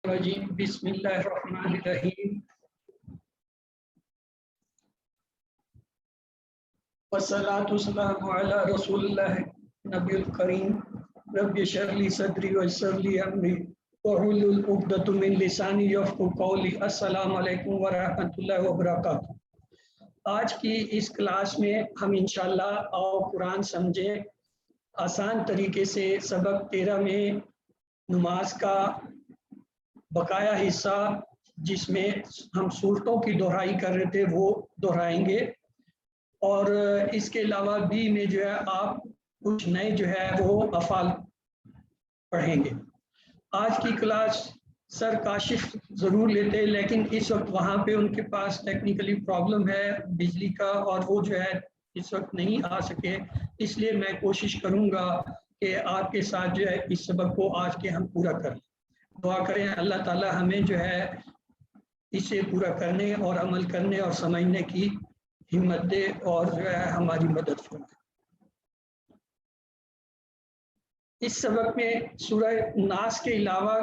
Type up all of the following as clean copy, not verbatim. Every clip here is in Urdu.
الرجیم بسم اللہ الرحمن الرحیم والصلاة والسلام علی رسول اللہ نبی الکریم رب اشرح لی صدری ویسر لی امری واحلل عقدۃ من لسانی یفقہوا قولی۔ السلام علیکم ورحمۃ اللہ وبرکاتہ۔ آج کی اس کلاس میں ہم انشاءاللہ قرآن سمجھے آسان طریقے سے سبق 13 میں نماز کا بقایا حصہ جس میں ہم صورتوں کی دہرائی کر رہے تھے وہ دہرائیں گے، اور اس کے علاوہ بھی میں جو ہے آپ کچھ نئے جو ہے وہ افعال پڑھیں گے۔ آج کی کلاس سر کاشف ضرور لیتے، لیکن اس وقت وہاں پہ ان کے پاس ٹیکنیکلی پرابلم ہے بجلی کا، اور وہ جو ہے اس وقت نہیں آ سکے، اس لیے میں کوشش کروں گا کہ آپ کے ساتھ جو ہے اس سبق کو آج کے ہم پورا کر لیں۔ دعا کریں اللہ تعالی ہمیں جو ہے اسے پورا کرنے اور عمل کرنے اور سمجھنے کی ہمت دے، اور جو ہے ہماری مدد فرمائے۔ اس سبق میں سورہ ناس کے علاوہ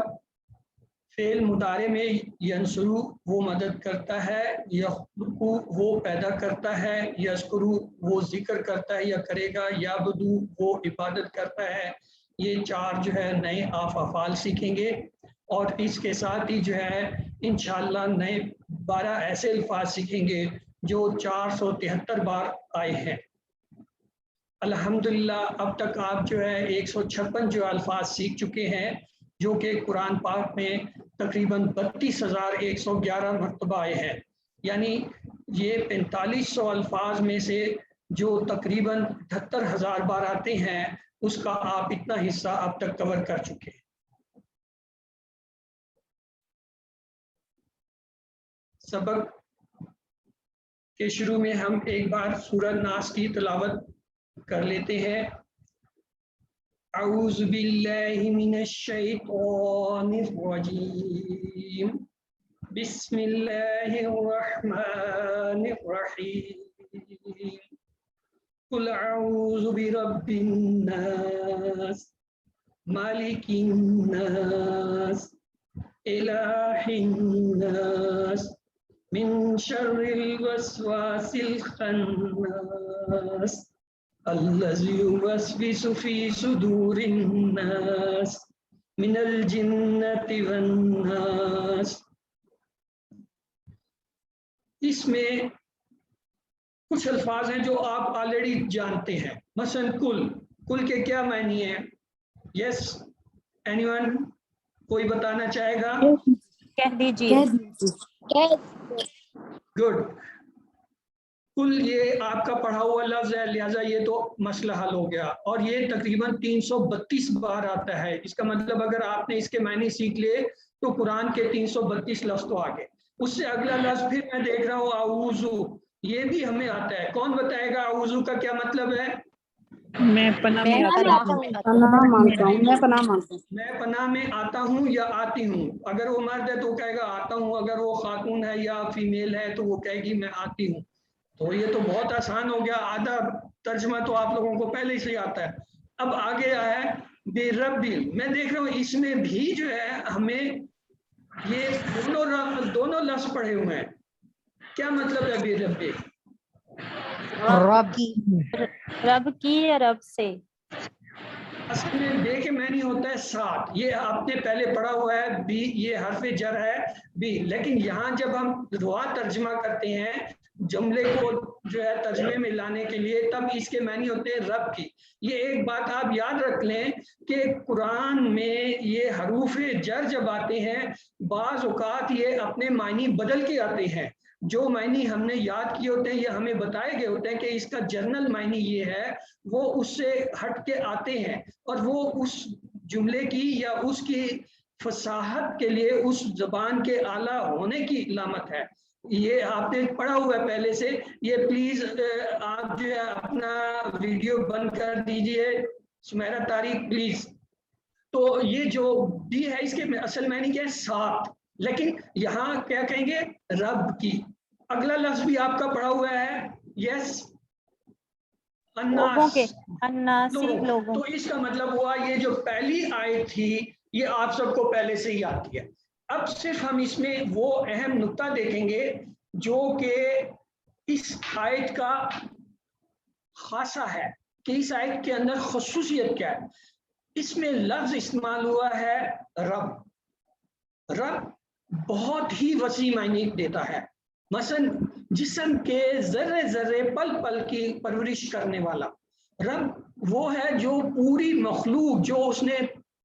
فعل مضارع میں ینصرو وہ مدد کرتا ہے، یخلقو وہ پیدا کرتا ہے، یذکرو وہ ذکر کرتا ہے یا کرے گا، یعبدو وہ عبادت کرتا ہے۔ یہ چار جو ہے نئے افعال سیکھیں گے، اور اس کے ساتھ ہی جو ہے انشاءاللہ نئے 12 ایسے الفاظ سیکھیں گے جو 473 بار آئے ہیں۔ الحمدللہ اب تک آپ جو ہے 156 جو الفاظ سیکھ چکے ہیں، جو کہ قرآن پاک میں تقریباً 32,111 مرتبہ آئے ہیں، یعنی یہ 4500 الفاظ میں سے جو تقریباً 78,000 بار آتے ہیں اس کا آپ اتنا حصہ اب تک کور کر چکے ہیں۔ سبق کے شروع میں ہم ایک بار سورہ ناس کی تلاوت کر لیتے ہیں۔ اعوذ باللہ من الشیطان الرجیم، بسم اللہ الرحمن الرحیم، قل اعوذ برب الناس مالک الناس الہ الناس من شر الوسواس الخناس الذی یوسوس فی صدور الناس من الجنۃ والناس۔ اس میں کچھ الفاظ ہیں جو آپ آلریڈی جانتے ہیں، مثلا کل کے کیا معنی ہیں؟ یس اینی ون کوئی بتانا چاہے گا؟ کہہ دیجیے۔ گڈ۔ کل یہ آپ کا پڑھا ہوا لفظ ہے، لہٰذا یہ تو مسئلہ حل ہو گیا، اور یہ تقریباً 332 بار آتا ہے۔ اس کا مطلب اگر آپ نے اس کے معنی سیکھ لیے تو قرآن کے 332 لفظ تو آ گئے۔ اس سے اگلا لفظ پھر میں دیکھ رہا ہوں اعوذ، یہ بھی ہمیں آتا ہے۔ کون بتائے گا اعوذ کا کیا مطلب ہے؟ میں پناہ میں آتا ہوں۔ میں پناہ میں آتا ہوں یا آتی ہوں۔ اگر وہ مرد ہے تو وہ کہے گا آتا ہوں، اگر وہ خاتون ہے یا فیمیل ہے تو وہ کہے گی میں آتی ہوں۔ تو یہ تو بہت آسان ہو گیا، آدھا ترجمہ تو آپ لوگوں کو پہلے سے آتا ہے۔ اب آگے آیا ہے بے رب، میں دیکھ رہا ہوں اس میں بھی جو ہے ہمیں یہ دونوں لفظ پڑھے ہوئے ہیں۔ کیا مطلب ہے بے رب؟ رب کی یا رب سے؟ اصل میں بے کے معنی ہوتا ہے ساتھ، یہ آپ نے پہلے پڑھا ہوا ہے، بی یہ حرف جر ہے بی، لیکن یہاں جب ہم دعا ترجمہ کرتے ہیں جملے کو جو ہے ترجمے میں لانے کے لیے، تب اس کے معنی ہوتے ہیں رب کی۔ یہ ایک بات آپ یاد رکھ لیں کہ قرآن میں یہ حروف جر جب آتے ہیں بعض اوقات یہ اپنے معنی بدل کے آتے ہیں۔ جو معنی ہم نے یاد کیے ہوتے ہیں یا ہمیں بتائے گئے ہوتے ہیں کہ اس کا جنرل معنی یہ ہے، وہ اس سے ہٹ کے آتے ہیں، اور وہ اس جملے کی یا اس کی فصاحت کے لیے اس زبان کے اعلیٰ ہونے کی علامت ہے۔ یہ آپ نے پڑھا ہوا ہے پہلے سے۔ یہ پلیز آپ جو ہے اپنا ویڈیو بند کر دیجئے، سمیرہ طارق پلیز۔ تو یہ جو بھی ہے اس کے اصل معنی کیا ہے؟ ساتھ، لیکن یہاں کیا کہیں گے؟ رب کی۔ اگلا لفظ بھی آپ کا پڑھا ہوا ہے، یس لوگوں کے، الناس، اناسی لوگوں۔ تو اس کا مطلب ہوا یہ جو پہلی آیت تھی یہ آپ سب کو پہلے سے ہی آتی ہے۔ اب صرف ہم اس میں وہ اہم نقطہ دیکھیں گے جو کہ اس آیت کا خاصہ ہے کہ اس آیت کے اندر خصوصیت کیا ہے. اس میں لفظ استعمال ہوا ہے رب. رب بہت ہی وسیع معنی دیتا ہے. مثلا جسم کے ذرے ذرے پل پل کی پرورش کرنے والا. رب وہ ہے جو پوری مخلوق جو اس نے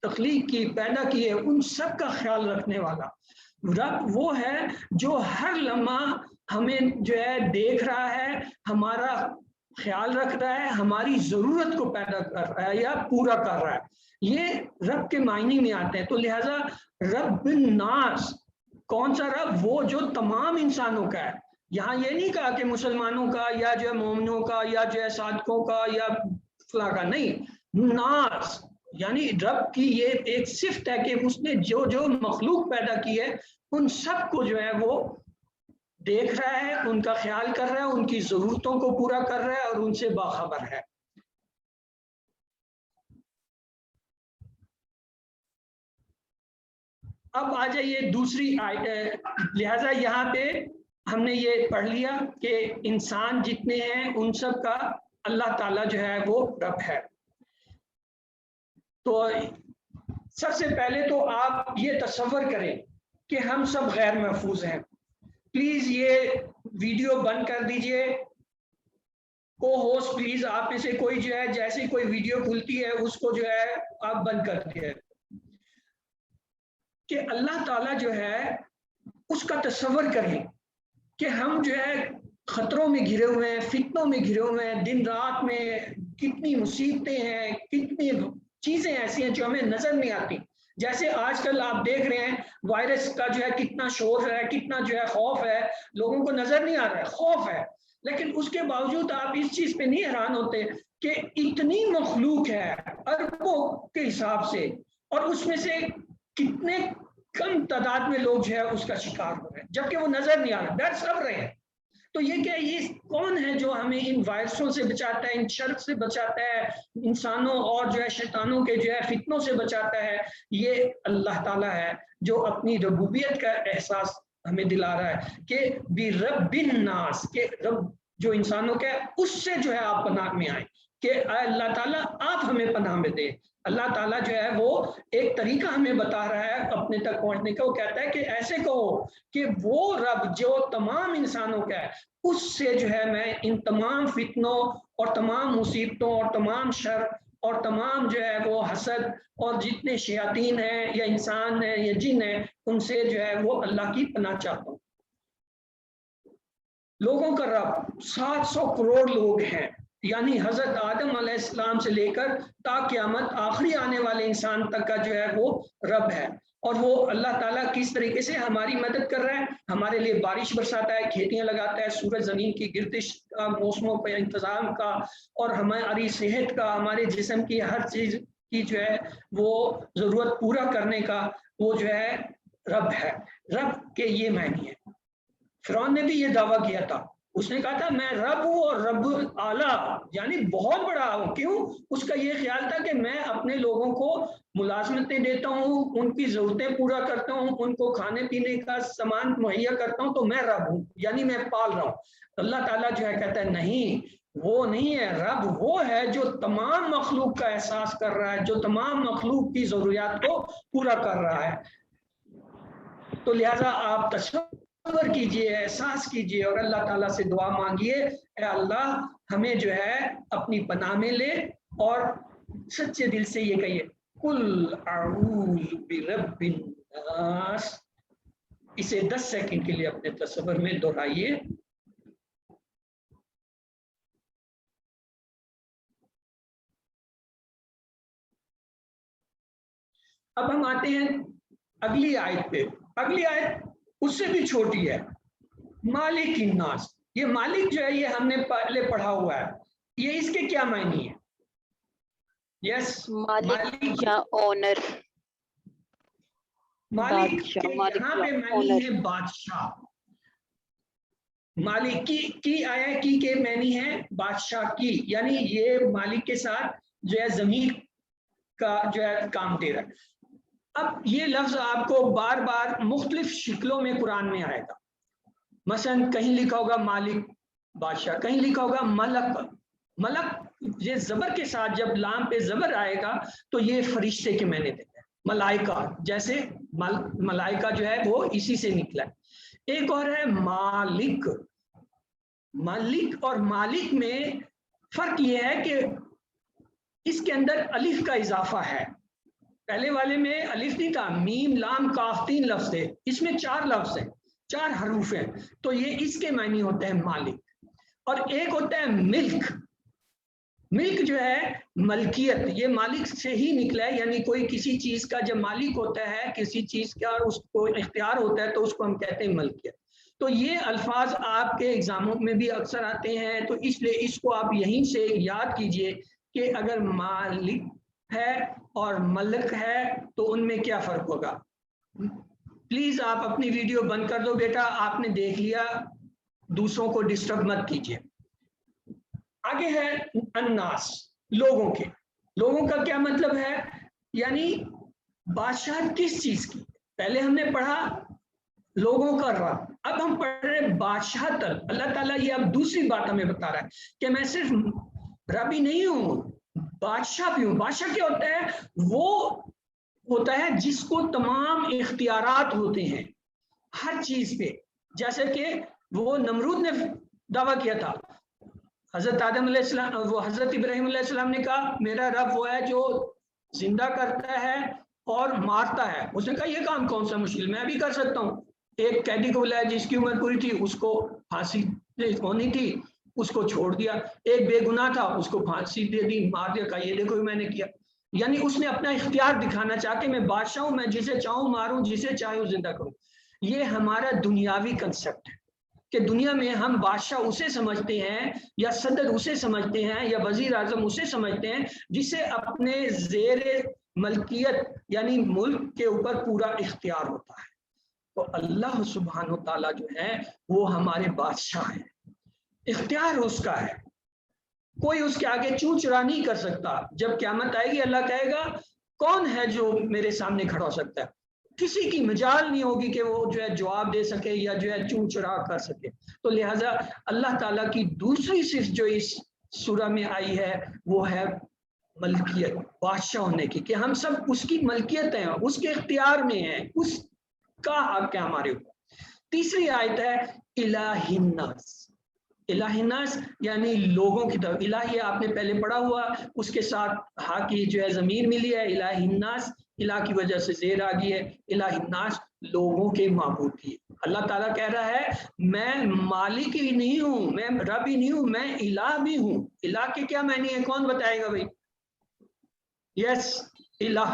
تخلیق کی پیدا کی ہے ان سب کا خیال رکھنے والا. رب وہ ہے جو ہر لمحہ ہمیں جو ہے دیکھ رہا ہے, ہمارا خیال رکھ رہا ہے, ہماری ضرورت کو پیدا کر رہا ہے یا پورا کر رہا ہے. یہ رب کے معنی میں آتے ہیں. تو لہذا رب الناس کون سا رب؟ وہ جو تمام انسانوں کا ہے. یہاں یہ نہیں کہا کہ مسلمانوں کا یا جو ہے مومنوں کا یا جو ہے صادقوں کا یا فلاں کا, نہیں. ناس یعنی رب کی یہ ایک صفت ہے کہ اس نے جو جو مخلوق پیدا کی ہے ان سب کو جو ہے وہ دیکھ رہا ہے, ان کا خیال کر رہا ہے, ان کی ضرورتوں کو پورا کر رہا ہے اور ان سے باخبر ہے. اب آ جائیے دوسری آیت. لہذا یہاں پہ ہم نے یہ پڑھ لیا کہ انسان جتنے ہیں ان سب کا اللہ تعالیٰ جو ہے وہ رب ہے. تو سب سے پہلے تو آپ یہ تصور کریں کہ ہم سب غیر محفوظ ہیں. پلیز یہ ویڈیو بند کر دیجئے. کو ہوسٹ پلیز آپ میں سے کوئی جو ہے جیسی کوئی ویڈیو کھلتی ہے اس کو جو ہے آپ بند کر دیجئے. کہ اللہ تعالیٰ جو ہے اس کا تصور کریں کہ ہم جو ہے خطروں میں گھرے ہوئے ہیں, فتنوں میں گھرے ہوئے ہیں, دن رات میں کتنی مصیبتیں ہیں, کتنی چیزیں ایسی ہیں جو ہمیں نظر نہیں آتی. جیسے آج کل آپ دیکھ رہے ہیں وائرس کا جو ہے کتنا شور ہے, کتنا جو ہے خوف ہے, لوگوں کو نظر نہیں آ رہا ہے, خوف ہے. لیکن اس کے باوجود آپ اس چیز پہ نہیں حیران ہوتے کہ اتنی مخلوق ہے اربوں کے حساب سے, اور اس میں سے کتنے کم تعداد میں لوگ جو ہے اس کا شکار ہو رہے ہیں جبکہ وہ نظر نہیں آ رہا, ڈر سب رہے ہیں. تو یہ کیا, یہ کون ہے جو ہمیں ان وائرسوں سے بچاتا ہے, ان شر سے بچاتا ہے, انسانوں اور جو ہے شیطانوں کے جو ہے فتنوں سے بچاتا ہے؟ یہ اللہ تعالیٰ ہے جو اپنی ربوبیت کا احساس ہمیں دلا رہا ہے کہ برب الناس, کہ رب جو انسانوں کا ہے اس سے جو ہے آپ پناہ میں آئیں کہ اللہ تعالیٰ آپ ہمیں پناہ میں دے. اللہ تعالیٰ جو ہے وہ ایک طریقہ ہمیں بتا رہا ہے اپنے تک پہنچنے کا. وہ کہتا ہے کہ ایسے کہو کہ وہ رب جو تمام انسانوں کا ہے اس سے جو ہے میں ان تمام فتنوں اور تمام مصیبتوں اور تمام شر اور تمام جو ہے وہ حسد اور جتنے شیاطین ہیں یا انسان ہیں یا جن ہیں ان سے جو ہے وہ اللہ کی پناہ چاہتا ہوں. لوگوں کا رب 700 کروڑ لوگ ہیں, یعنی حضرت آدم علیہ السلام سے لے کر تا قیامت آخری آنے والے انسان تک کا جو ہے وہ رب ہے. اور وہ اللہ تعالیٰ کس طریقے سے ہماری مدد کر رہا ہے, ہمارے لیے بارش برساتا ہے, کھیتیاں لگاتا ہے, سورج زمین کی گردش کا, موسموں پہ انتظام کا, اور ہماری صحت کا, ہمارے جسم کی ہر چیز کی جو ہے وہ ضرورت پورا کرنے کا وہ جو ہے رب ہے. رب کے یہ معنی ہے. فرعون نے بھی یہ دعویٰ کیا تھا, اس نے کہا تھا میں رب ہوں اور رب اعلیٰ, یعنی بہت بڑا ہوں. کیوں؟ اس کا یہ خیال تھا کہ میں اپنے لوگوں کو ملازمتیں دیتا ہوں, ان کی ضرورتیں پورا کرتا ہوں, ان کو کھانے پینے کا سامان مہیا کرتا ہوں, تو میں رب ہوں, یعنی میں پال رہا ہوں. اللہ تعالیٰ جو ہے کہتا ہے نہیں, وہ نہیں ہے. رب وہ ہے جو تمام مخلوق کا احساس کر رہا ہے, جو تمام مخلوق کی ضروریات کو پورا کر رہا ہے. تو لہٰذا آپ تصور کیجئے, احساس کیجئے اور اللہ تعالیٰ سے دعا مانگیے, اے اللہ ہمیں جو ہے اپنی پناہ میں لے, اور سچے دل سے یہ کہیے قل اعوذ برب الناس. اسے 10 سیکنڈ کے لیے اپنے تصور میں دہرائیے. اب ہم آتے ہیں اگلی آیت پہ. اگلی آیت اس سے بھی چھوٹی ہے, مالک الناس. یہ مالک جو ہے یہ ہم نے پہلے پڑھا ہوا ہے, یہ اس کے کیا معنی ہے؟ یس, مالک یا اونر, مالک کے یہاں پہ معنی ہے بادشاہ. مالک کی آیا کی کے معنی ہے بادشاہ کی, یعنی یہ مالک کے ساتھ جو ہے ضمیر کا جو ہے کام دے رہا ہے. اب یہ لفظ آپ کو بار بار مختلف شکلوں میں قرآن میں آئے گا. مثلا کہیں لکھا ہوگا مالک بادشاہ، کہیں لکھا ہوگا ملک. ملک یہ زبر کے ساتھ جب لام پہ زبر آئے گا تو یہ فرشتے کے معنی دیتا ہے. ملائکہ جیسے ملائکہ جو ہے وہ اسی سے نکلا ہے. ایک اور ہے مالک. مالک اور مالک میں فرق یہ ہے کہ اس کے اندر الف کا اضافہ ہے. پہلے والے میں الف نہیں تھا، میم لام کاف 3 لفظ تھے، اس میں 4 لفظ ہیں، 4 حروف ہیں. تو یہ اس کے معنی ہوتے ہیں مالک. اور ایک ہوتا ہے ملک. ملک جو ہے ملکیت، یہ مالک سے ہی نکلا ہے، یعنی کوئی کسی چیز کا جب مالک ہوتا ہے کسی چیز کا اس کو اختیار ہوتا ہے تو اس کو ہم کہتے ہیں ملکیت. تو یہ الفاظ آپ کے ایگزاموں میں بھی اکثر آتے ہیں، تو اس لیے اس کو آپ یہیں سے یاد کیجئے کہ اگر مالک ہے اور ملک ہے تو ان میں کیا فرق ہوگا. پلیز آپ اپنی ویڈیو بند کر دو بیٹا، آپ نے دیکھ لیا، دوسروں کو ڈسٹرب مت کیجئے. آگے ہے الناس، لوگوں کے. لوگوں کا کیا مطلب ہے؟ یعنی بادشاہ کس چیز کی. پہلے ہم نے پڑھا لوگوں کا رب، اب ہم پڑھ رہے بادشاہ تک. اللہ تعالیٰ یہ اب دوسری بات ہمیں بتا رہا ہے کہ میں صرف رب ہی نہیں ہوں، بادشاہ بھی ہوں. بادشاہ کیا ہوتا ہے؟ وہ ہوتا ہے جس کو تمام اختیارات ہوتے ہیں ہر چیز پہ. جیسے کہ وہ نمرود نے دعویٰ کیا تھا، حضرت آدم علیہ السلام، وہ حضرت ابراہیم علیہ السلام نے کہا میرا رب وہ ہے جو زندہ کرتا ہے اور مارتا ہے. اس نے کہا یہ کام کون سا مشکل، میں بھی کر سکتا ہوں. ایک قیدی کو بلایا جس کی عمر پوری تھی، اس کو پھانسی ہونی تھی، اس کو چھوڑ دیا. ایک بے گناہ تھا، اس کو پھانسی دے دی، مار دیا، کہا یہ دیکھو میں نے کیا. یعنی اس نے اپنا اختیار دکھانا چاہ کے میں بادشاہ ہوں، میں جسے چاہوں ماروں، جسے چاہوں زندہ کروں. یہ ہمارا دنیاوی کنسپٹ ہے کہ دنیا میں ہم بادشاہ اسے سمجھتے ہیں یا صدر اسے سمجھتے ہیں یا وزیر اعظم اسے سمجھتے ہیں جسے اپنے زیر ملکیت یعنی ملک کے اوپر پورا اختیار ہوتا ہے. تو اللہ سبحانہ وتعالیٰ جو ہے وہ ہمارے بادشاہ ہیں، اختیار اس کا ہے، کوئی اس کے آگے چوں چرا نہیں کر سکتا. جب قیامت آئے گی اللہ کہے گا کون ہے جو میرے سامنے کھڑا ہو سکتا ہے، کسی کی مجال نہیں ہوگی کہ وہ جو ہے جواب دے سکے یا جو ہے چوں چرا کر سکے. تو لہٰذا اللہ تعالیٰ کی دوسری صرف جو اس سورہ میں آئی ہے وہ ہے ملکیت، بادشاہ ہونے کی، کہ ہم سب اس کی ملکیت ہیں، اس کے اختیار میں ہیں، اس کا حق ہے ہمارے اوپر. تیسری آیت ہے الہ الناس. الہ الناس یعنی لوگوں کی طرف. الہ یہ آپ نے پہلے پڑھا ہوا، اس کے ساتھ ہا کی جو ہے ضمیر ملی ہے، الہ الناس، الہ کی وجہ سے زیر آ گئی ہے. الہ الناس لوگوں کے معبود کی. اللہ تعالیٰ کہہ رہا ہے میں مالک ہی نہیں ہوں، میں رب ہی نہیں ہوں، میں الہ بھی ہوں. الہ کے کیا معنی ہے کون بتائے گا بھائی؟ یس الہ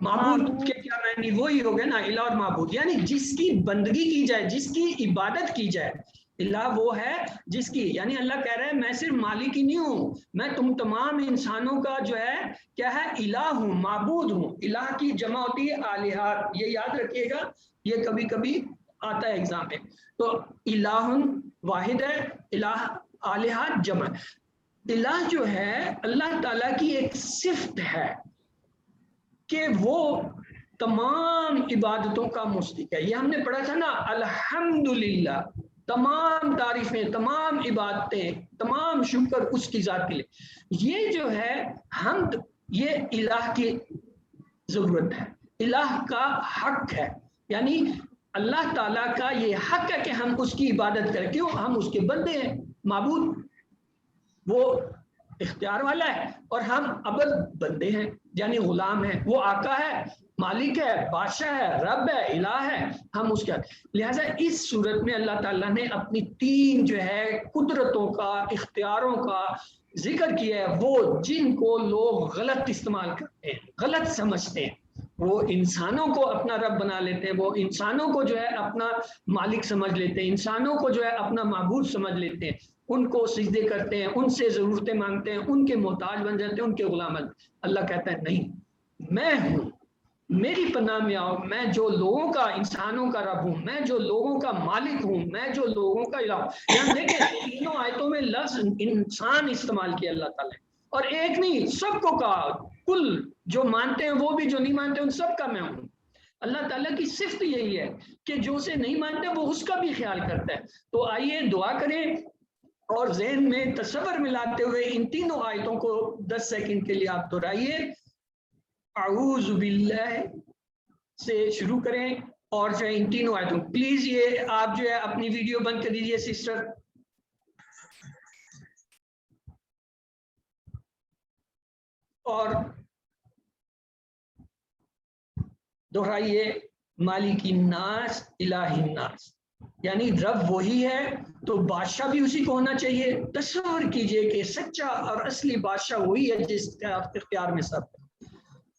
معبود کے کیا معنی؟ وہی ہو گیا نا، الہ اور معبود، یعنی جس کی بندگی کی جائے، جس کی عبادت کی جائے. الہ وہ ہے جس کی، یعنی اللہ کہہ رہا ہے میں صرف مالک ہی نہیں ہوں، میں تم تمام انسانوں کا جو ہے کیا ہے الہ ہوں، معبود ہوں. الہ کی جمع ہوتی ہے آلہات، یہ یاد رکھیے گا، یہ کبھی کبھی آتا ہے ایگزام میں. تو الہ واحد ہے، الہ آلہات جمع. الہ جو ہے اللہ تعالیٰ کی ایک صفت ہے کہ وہ تمام عبادتوں کا مستحق ہے. یہ ہم نے پڑھا تھا نا الحمدللہ، تمام تعریفیں، تمام عبادتیں، تمام شکر اس کی ذات کے لیے. یہ جو ہے حمد، یہ الہ کی ضرورت ہے، الہ کا حق ہے. یعنی اللہ تعالیٰ کا یہ حق ہے کہ ہم اس کی عبادت کریں. کیوں؟ ہم اس کے بندے ہیں. معبود وہ اختیار والا ہے اور ہم عبد بندے ہیں، یعنی غلام ہیں. وہ آقا ہے، مالک ہے، بادشاہ ہے، رب ہے، الہ ہے، ہم اس کے. لہٰذا اس صورت میں اللہ تعالیٰ نے اپنی 3 جو ہے قدرتوں کا، اختیاروں کا ذکر کیا ہے، وہ جن کو لوگ غلط استعمال کرتے ہیں، غلط سمجھتے ہیں. وہ انسانوں کو اپنا رب بنا لیتے ہیں، وہ انسانوں کو جو ہے اپنا مالک سمجھ لیتے ہیں، انسانوں کو جو ہے اپنا معبود سمجھ لیتے ہیں، ان کو سجدے کرتے ہیں، ان سے ضرورتیں مانگتے ہیں، ان کے محتاج بن جاتے ہیں، ان کے غلام. اللہ کہتا ہے نہیں، میں ہوں، میری پناہ میں آؤ، میں جو لوگوں کا، انسانوں کا رب ہوں، میں جو لوگوں کا مالک ہوں، میں جو لوگوں کا الہ ہوں. یہاں دیکھیں 3 آیتوں میں لفظ انسان استعمال کیا اللہ تعالیٰ، اور ایک نہیں، سب کو کہا کل جو مانتے ہیں وہ بھی، جو نہیں مانتے ان سب کا میں ہوں۔ اللہ تعالیٰ کی صفت یہی ہے کہ جو اسے نہیں مانتے وہ اس کا بھی خیال کرتا ہے۔ تو آئیے دعا کریں اور ذہن میں تصور ملاتے ہوئے ان تینوں آیتوں کو 10 سیکنڈ کے لیے آپ دہرائیے۔ اعوذ باللہ سے شروع کریں اور جو ہے ان تینوں آیتوں، پلیز یہ آپ جو ہے اپنی ویڈیو بند کر دیجیے سسٹر، اور دہرائیے مالک الناس الہ الناس، یعنی رب وہی ہے تو بادشاہ بھی اسی کو ہونا چاہیے۔ تصور کیجئے کہ سچا اور اصلی بادشاہ وہی ہے جس کا اختیار میں سب ہے،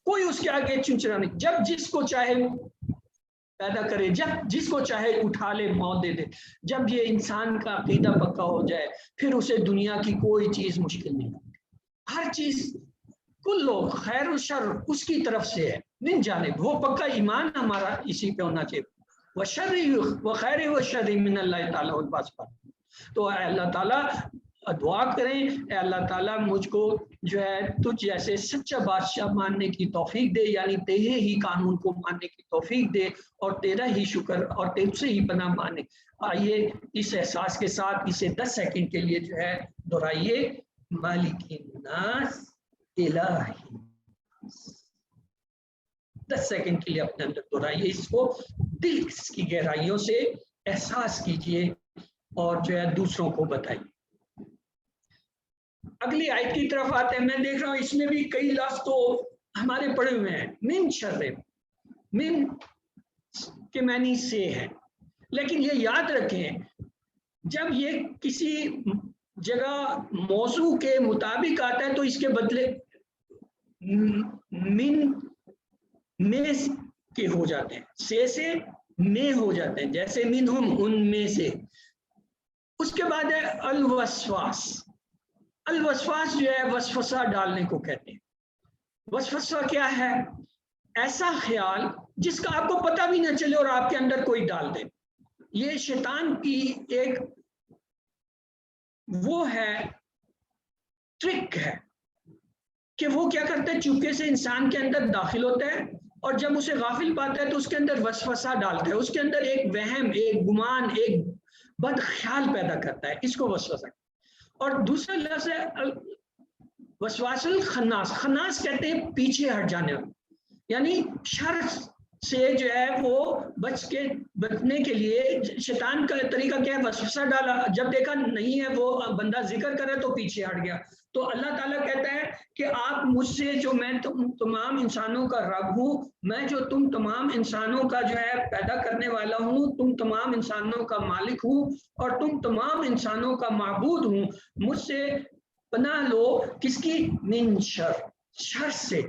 کوئی اس کے آگے چنچرا نہیں، جب جس کو چاہے پیدا کرے، جب جس کو چاہے اٹھا لے، موت دے دے۔ جب یہ انسان کا عقیدہ پکا ہو جائے پھر اسے دنیا کی کوئی چیز مشکل نہیں لگتی، ہر چیز کل خیر و شر اس کی طرف سے ہے من جانب، وہ پکا ایمان ہمارا اسی پہ ہونا چاہیے۔ وشر و خیر و شر من اللہ تعالیٰ والباسط۔ تو اے اللہ تعالیٰ دعا کریں، اے اللہ تعالیٰ مجھ کو جو ہے تجھ جیسے سچا بادشاہ ماننے کی توفیق دے، یعنی تیرے ہی قانون کو ماننے کی توفیق دے اور تیرا ہی شکر اور تیرے سے ہی پناہ مانے۔ آئیے اس احساس کے ساتھ اسے 10 سیکنڈ کے لیے جو ہے دہرائیے، مالک الناس الہ الناس، 10 سیکنڈ کے لیے اپنے اندر دہرائیے، اس کو دل کی گہرائیوں سے احساس کیجئے اور جو ہے دوسروں کو بتائیے۔ اگلی آیت کی طرف آتے ہیں، میں دیکھ رہا ہوں اس میں بھی کئی لفظ تو ہمارے پڑے ہوئے ہیں، من شر، من کے معنی سے ہے، لیکن یہ یاد رکھیں جب یہ کسی جگہ موضوع کے مطابق آتا ہے تو اس کے بدلے من میں کے ہو جاتے ہیں، سے میں ہو جاتے ہیں، جیسے منہم ان میں سے۔ اس کے بعد ہے الوسواس۔ الوسواس جو ہے وسوسہ ڈالنے کو کہتے ہیں۔ وسوسہ کیا ہے؟ ایسا خیال جس کا آپ کو پتہ بھی نہ چلے اور آپ کے اندر کوئی ڈال دے۔ یہ شیطان کی ایک وہ ہے ٹرک ہے کہ وہ کیا کرتا ہے، چپکے سے انسان کے اندر داخل ہوتا ہے اور جب اسے غافل پاتا ہے تو اس کے اندر وسوسہ ڈالتا ہے، اس کے اندر ایک وہم، ایک گمان، ایک بد خیال پیدا کرتا ہے، اس کو وسوسہ۔ اور دوسرا لفظ ہے وسواس الخناس۔ خناس کہتے ہیں پیچھے ہٹ جانے والا، یعنی شر سے جو ہے وہ بچنے کے لیے شیطان کا طریقہ کیا ہے، وسوسہ ڈالا، جب دیکھا نہیں ہے وہ بندہ ذکر کرے تو پیچھے ہٹ گیا۔ تو اللہ تعالیٰ کہتا ہے کہ آپ مجھ سے، جو میں تمام انسانوں کا رب ہوں، میں جو تم تمام انسانوں کا جو ہے پیدا کرنے والا ہوں، تم تمام انسانوں کا مالک ہوں اور تم تمام انسانوں کا معبود ہوں، مجھ سے پناہ لو، کس کی؟ من شر، شر سے،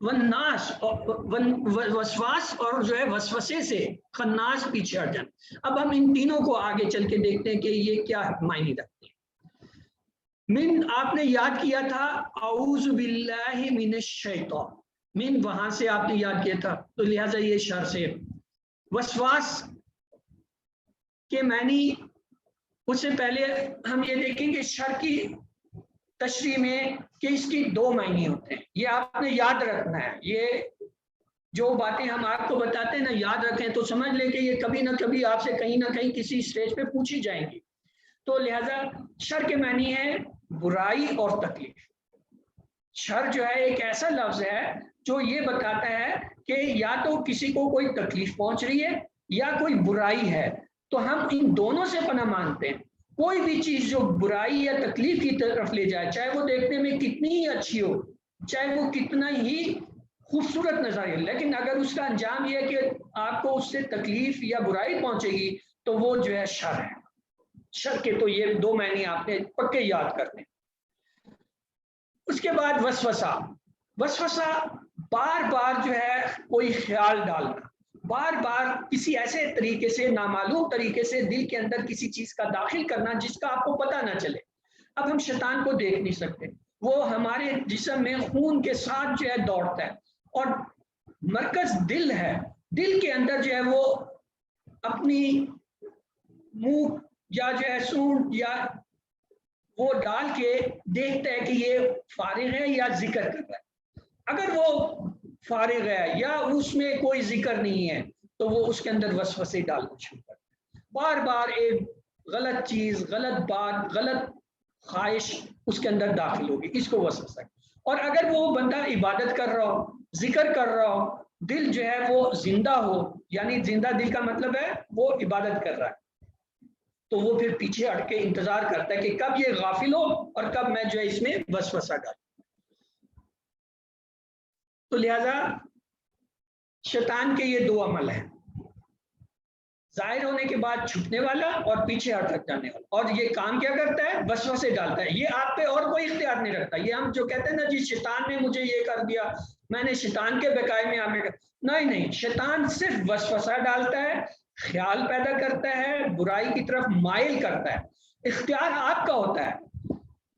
والناس، وسواس اور جو ہے وسوسے سے، خناس پیچھے ہٹ جانا۔ اب ہم ان تینوں کو آگے چل کے دیکھتے ہیں کہ یہ کیا معنی رکھتے ہیں۔ من آپ نے یاد کیا تھا اعوذ باللہ من الشیطان، من وہاں سے آپ نے یاد کیا تھا، تو لہٰذا یہ شر سے۔ وسواس کے معنی، اس سے پہلے ہم یہ دیکھیں گے شر کی تشریح میں کہ اس کی 2 معنی ہوتے ہیں، یہ آپ نے یاد رکھنا ہے۔ یہ جو باتیں ہم آپ کو بتاتے ہیں نا، یاد رکھیں تو سمجھ لیں کہ یہ کبھی نہ کبھی آپ سے کہیں نہ کہیں کسی اسٹیج پہ پوچھی جائیں گی۔ تو لہٰذا شر کے معنی ہے برائی اور تکلیف۔ شر جو ہے ایک ایسا لفظ ہے جو یہ بتاتا ہے کہ یا تو کسی کو کوئی تکلیف پہنچ رہی ہے یا کوئی برائی ہے، تو ہم ان دونوں سے پناہ مانگتے ہیں۔ کوئی بھی چیز جو برائی یا تکلیف کی طرف لے جائے، چاہے وہ دیکھنے میں کتنی ہی اچھی ہو، چاہے وہ کتنا ہی خوبصورت نظر آئے، لیکن اگر اس کا انجام یہ ہے کہ آپ کو اس سے تکلیف یا برائی پہنچے گی تو وہ جو ہے شر ہے۔ شر کے تو یہ 2 معنی آپ نے پکے یاد کرنے۔ اس کے بعد وسوسہ۔ وسوسہ بار بار جو ہے کوئی خیال ڈالنا، بار بار کسی ایسے طریقے سے، نامعلوم طریقے سے دل کے اندر کسی چیز کا داخل کرنا جس کا آپ کو پتہ نہ چلے۔ اب ہم شیطان کو دیکھ نہیں سکتے، وہ ہمارے جسم میں خون کے ساتھ جو ہے دوڑتا ہے اور مرکز دل ہے، دل کے اندر جو ہے وہ اپنی منہ یا جو ہے سونڈ یا وہ ڈال کے دیکھتا ہے کہ یہ فارغ ہے یا ذکر کر رہا ہے. اگر وہ فارغ ہے یا اس میں کوئی ذکر نہیں ہے تو وہ اس کے اندر وسوسے ڈالنا شروع کرتا ہے. بار بار ایک غلط چیز، غلط بات، غلط خواہش اس کے اندر داخل ہوگی، اس کو وسوسہ. اور اگر وہ بندہ عبادت کر رہا ہو، ذکر کر رہا ہو، دل جو ہے وہ زندہ ہو، یعنی زندہ دل کا مطلب ہے وہ عبادت کر رہا ہے، تو وہ پھر پیچھے ہٹ کے انتظار کرتا ہے کہ کب یہ غافل ہو اور کب میں جو ہے اس میں وسوسہ ڈالوں. تو لہذا شیطان کے یہ دو عمل ہیں، ظاہر ہونے کے بعد چھپنے والا اور پیچھے ہٹ جانے والا. اور یہ کام کیا کرتا ہے؟ وسوسے ڈالتا ہے. یہ آپ پہ اور کوئی اختیار نہیں رکھتا. یہ ہم جو کہتے ہیں نا جی شیطان نے مجھے یہ کر دیا، میں نے شیطان کے بقائے میں آنے کا، نہیں، شیطان صرف وسوسہ ڈالتا ہے، خیال پیدا کرتا ہے، برائی کی طرف مائل کرتا ہے. اختیار آپ کا ہوتا ہے.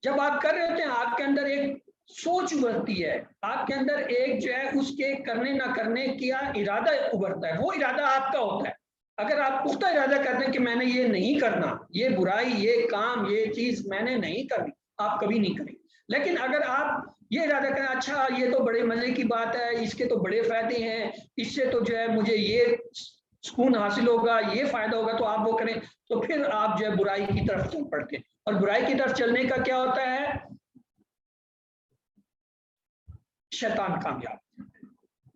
جب آپ کر رہے ہوتے ہیں آپ کے اندر ایک سوچ ابھرتی ہے، آپ کے اندر ایک جو ہے اس کے کرنے نہ کرنے کا ارادہ ابھرتا ہے، وہ ارادہ آپ کا ہوتا ہے. اگر آپ پختہ ارادہ کرتے ہیں کہ میں نے یہ نہیں کرنا، یہ برائی، یہ کام، یہ چیز میں نے نہیں کرنی، آپ کبھی نہیں کریں. لیکن اگر آپ یہ ارادہ کریں اچھا یہ تو بڑے مزے کی بات ہے، اس کے تو بڑے فائدے ہیں، اس سے تو جو ہے مجھے یہ سکون حاصل ہوگا، یہ فائدہ ہوگا، تو آپ وہ کریں، تو پھر آپ جو ہے برائی کی طرف چل پڑتے ہیں. اور برائی کی طرف چلنے کا کیا ہوتا ہے؟ شیطان کامیاب.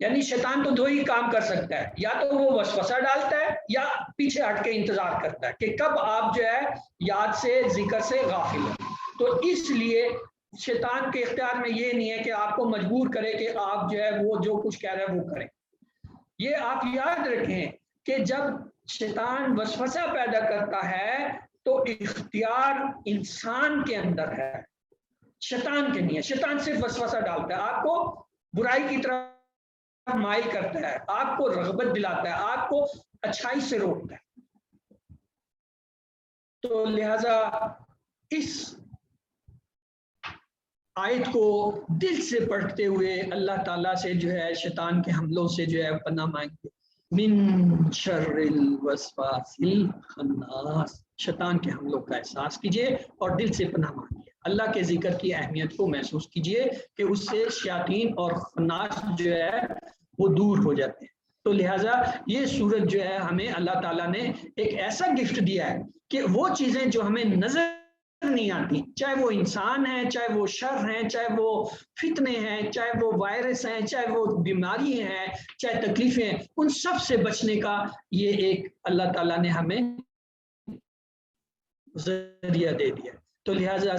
یعنی شیطان تو دو ہی کام کر سکتا ہے، یا تو وہ وسوسہ ڈالتا ہے یا پیچھے ہٹ کے انتظار کرتا ہے کہ کب آپ جو ہے یاد سے، ذکر سے غافل ہو. تو اس لیے شیطان کے اختیار میں یہ نہیں ہے کہ آپ کو مجبور کرے کہ آپ جو ہے وہ جو کچھ کہہ رہے ہیں وہ کریں. یہ آپ یاد رکھیں کہ جب شیطان وسوسہ پیدا کرتا ہے تو اختیار انسان کے اندر ہے، شیطان کے نہیں ہے. شیطان صرف وسوسہ ڈالتا ہے، آپ کو برائی کی طرف مائل کرتا ہے، آپ کو رغبت دلاتا ہے، آپ کو اچھائی سے روکتا ہے. تو لہذا اس آیت کو دل سے پڑھتے ہوئے اللہ تعالیٰ سے جو ہے شیطان کے حملوں سے جو ہے پناہ مانگتے. من شر الوسواس الخناس، شیطان کے حملوں کا احساس کیجئے اور دل سے پناہ مانگیے. اللہ کے ذکر کی اہمیت کو محسوس کیجئے کہ اس سے شیاطین اور خناس جو ہے وہ دور ہو جاتے ہیں. تو لہٰذا یہ سورت جو ہے ہمیں اللہ تعالیٰ نے ایک ایسا گفٹ دیا ہے کہ وہ چیزیں جو ہمیں نظر نہیں آتی، چاہے وہ انسان ہیں، چاہے وہ شر ہیں، چاہے وہ فتنے ہیں، چاہے وہ وائرس ہیں، چاہے وہ بیماری ہیں، چاہے تکلیفیں ہیں، ان سب سے بچنے کا یہ ایک اللہ تعالیٰ نے ہمیں ذریعہ دے دیا. تو لہٰذا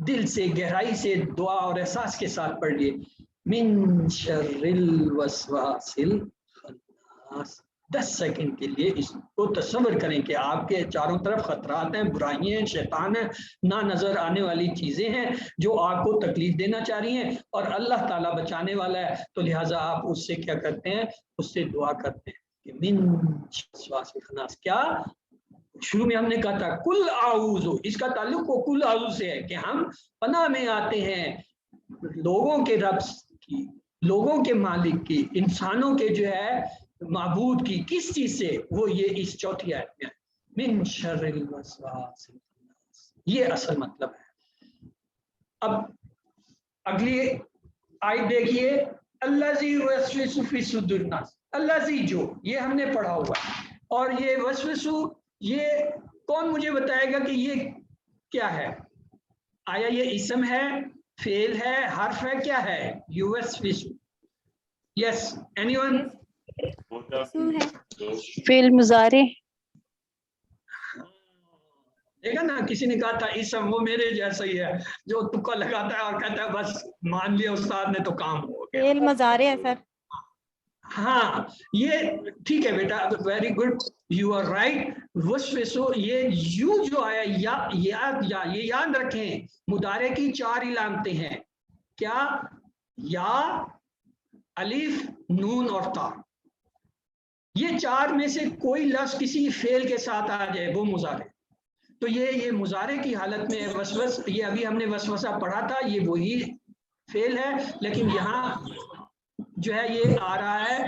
دل سے، گہرائی سے دعا اور احساس کے ساتھ پڑھیے من شر الوسواس الخناس. 10 سیکنڈ کے لیے اس کو تصور کریں کہ آپ کے چاروں طرف خطرات ہیں، برائیاں ہیں، شیطان ہے، نہ نظر آنے والی چیزیں ہیں جو آپ کو تکلیف دینا چاہ رہی ہیں، اور اللہ تعالیٰ بچانے والا ہے. تو لہٰذا آپ اس سے کیا کرتے ہیں؟ اس سے دعا کرتے ہیں کہ من شر الوسواس الخناس. کیا شروع میں ہم نے کہا تھا کل اعوذ، اس کا تعلق کو کل اعوذ سے ہے کہ ہم پناہ میں آتے ہیں لوگوں کے رب کی، لوگوں کے مالک کی، انسانوں کے جو ہے معبود کی. کس چیز سے؟ وہ یہ اس چوتھی آیت میں من شر الوسواس الخناس، یہ اصل مطلب ہے. اب اگلی آیت دیکھیے الذی یوسوس فی صدور الناس. الذی، جو، یہ ہم نے پڑھا ہوا ہے. اور یہ وسوسو، یہ کون مجھے بتائے گا کہ یہ کیا ہے؟ آیا یہ اسم ہے، فعل ہے، حرف ہے، کیا ہے؟ یوسوس. یس، اینی ون؟ فعل مضارع. دیکھا نا، کسی نے کہا تھا اسم، وہ میرے جیسا ہی ہے جو تکا لگاتا ہے اور کہتا ہے بس مان لیا استاد نے تو کام ہو گیا. فعل مضارع ہے سر. ہاں یہ ٹھیک ہے بیٹا، very good, you are right. وسوسو، یہ یو جو آیا یہ یاد رکھیں مضارع کی 4 علامتیں ہیں. کیا؟ یا، الف، نون اور تا. یہ 4 میں سے کوئی لفظ کسی فعل کے ساتھ آ جائے وہ مضارع. تو یہ مضارع کی حالت میں وسوس، یہ ابھی ہم نے وسوسہ پڑھا تھا، یہ وہی فعل ہے، لیکن یہاں جو ہے یہ آ رہا ہے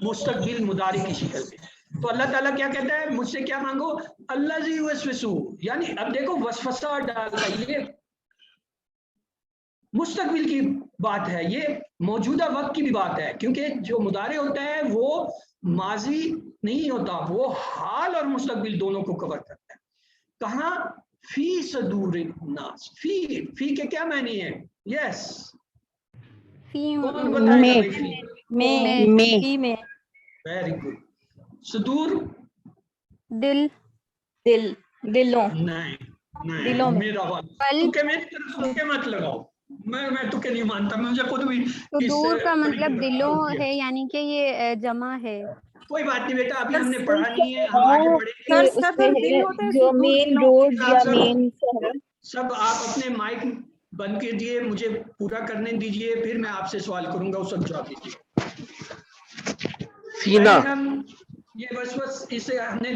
مستقبل مضارع کی شکل میں. تو اللہ تعالیٰ کیا کہتا ہے؟ مجھ سے کیا مانگو؟ الذی یوسوس، یعنی اب دیکھو وسوسہ ڈالتا ہے، یہ مستقبل کی بات ہے، یہ موجودہ وقت کی بھی بات ہے، کیونکہ جو مضارع ہوتا ہے وہ ماضی نہیں ہوتا، وہ حال اور مستقبل دونوں کو کور کرتا ہے. کہاں؟ فی صدور الناس. فی کے کیا معنی ہے؟ یس کون بتائے گا بھائی؟ فی میں ویری گڈ. صدور دلوں نہیں دلوں میں. میرا بات تکے میری طرف تکے مت لگاؤ، میں تکے نہیں مانتا، مجھے خود بھی صدور کا مطلب دلوں ہے، یعنی کہ یہ جمع ہے. کوئی بات نہیں بیٹا، ابھی ہم نے پڑھا نہیں ہے، ہم آگے پڑھیں گے. صدر دل ہوتا ہے، جو مین روڈ یا مین سب آپ اپنے مائک بند کیجیے، مجھے پورا کرنے دیجیے، پھر میں آپ سے سوال کروں گا، اس وقت جواب دیجیے. سینا ہم یہ بس اسے ہم نے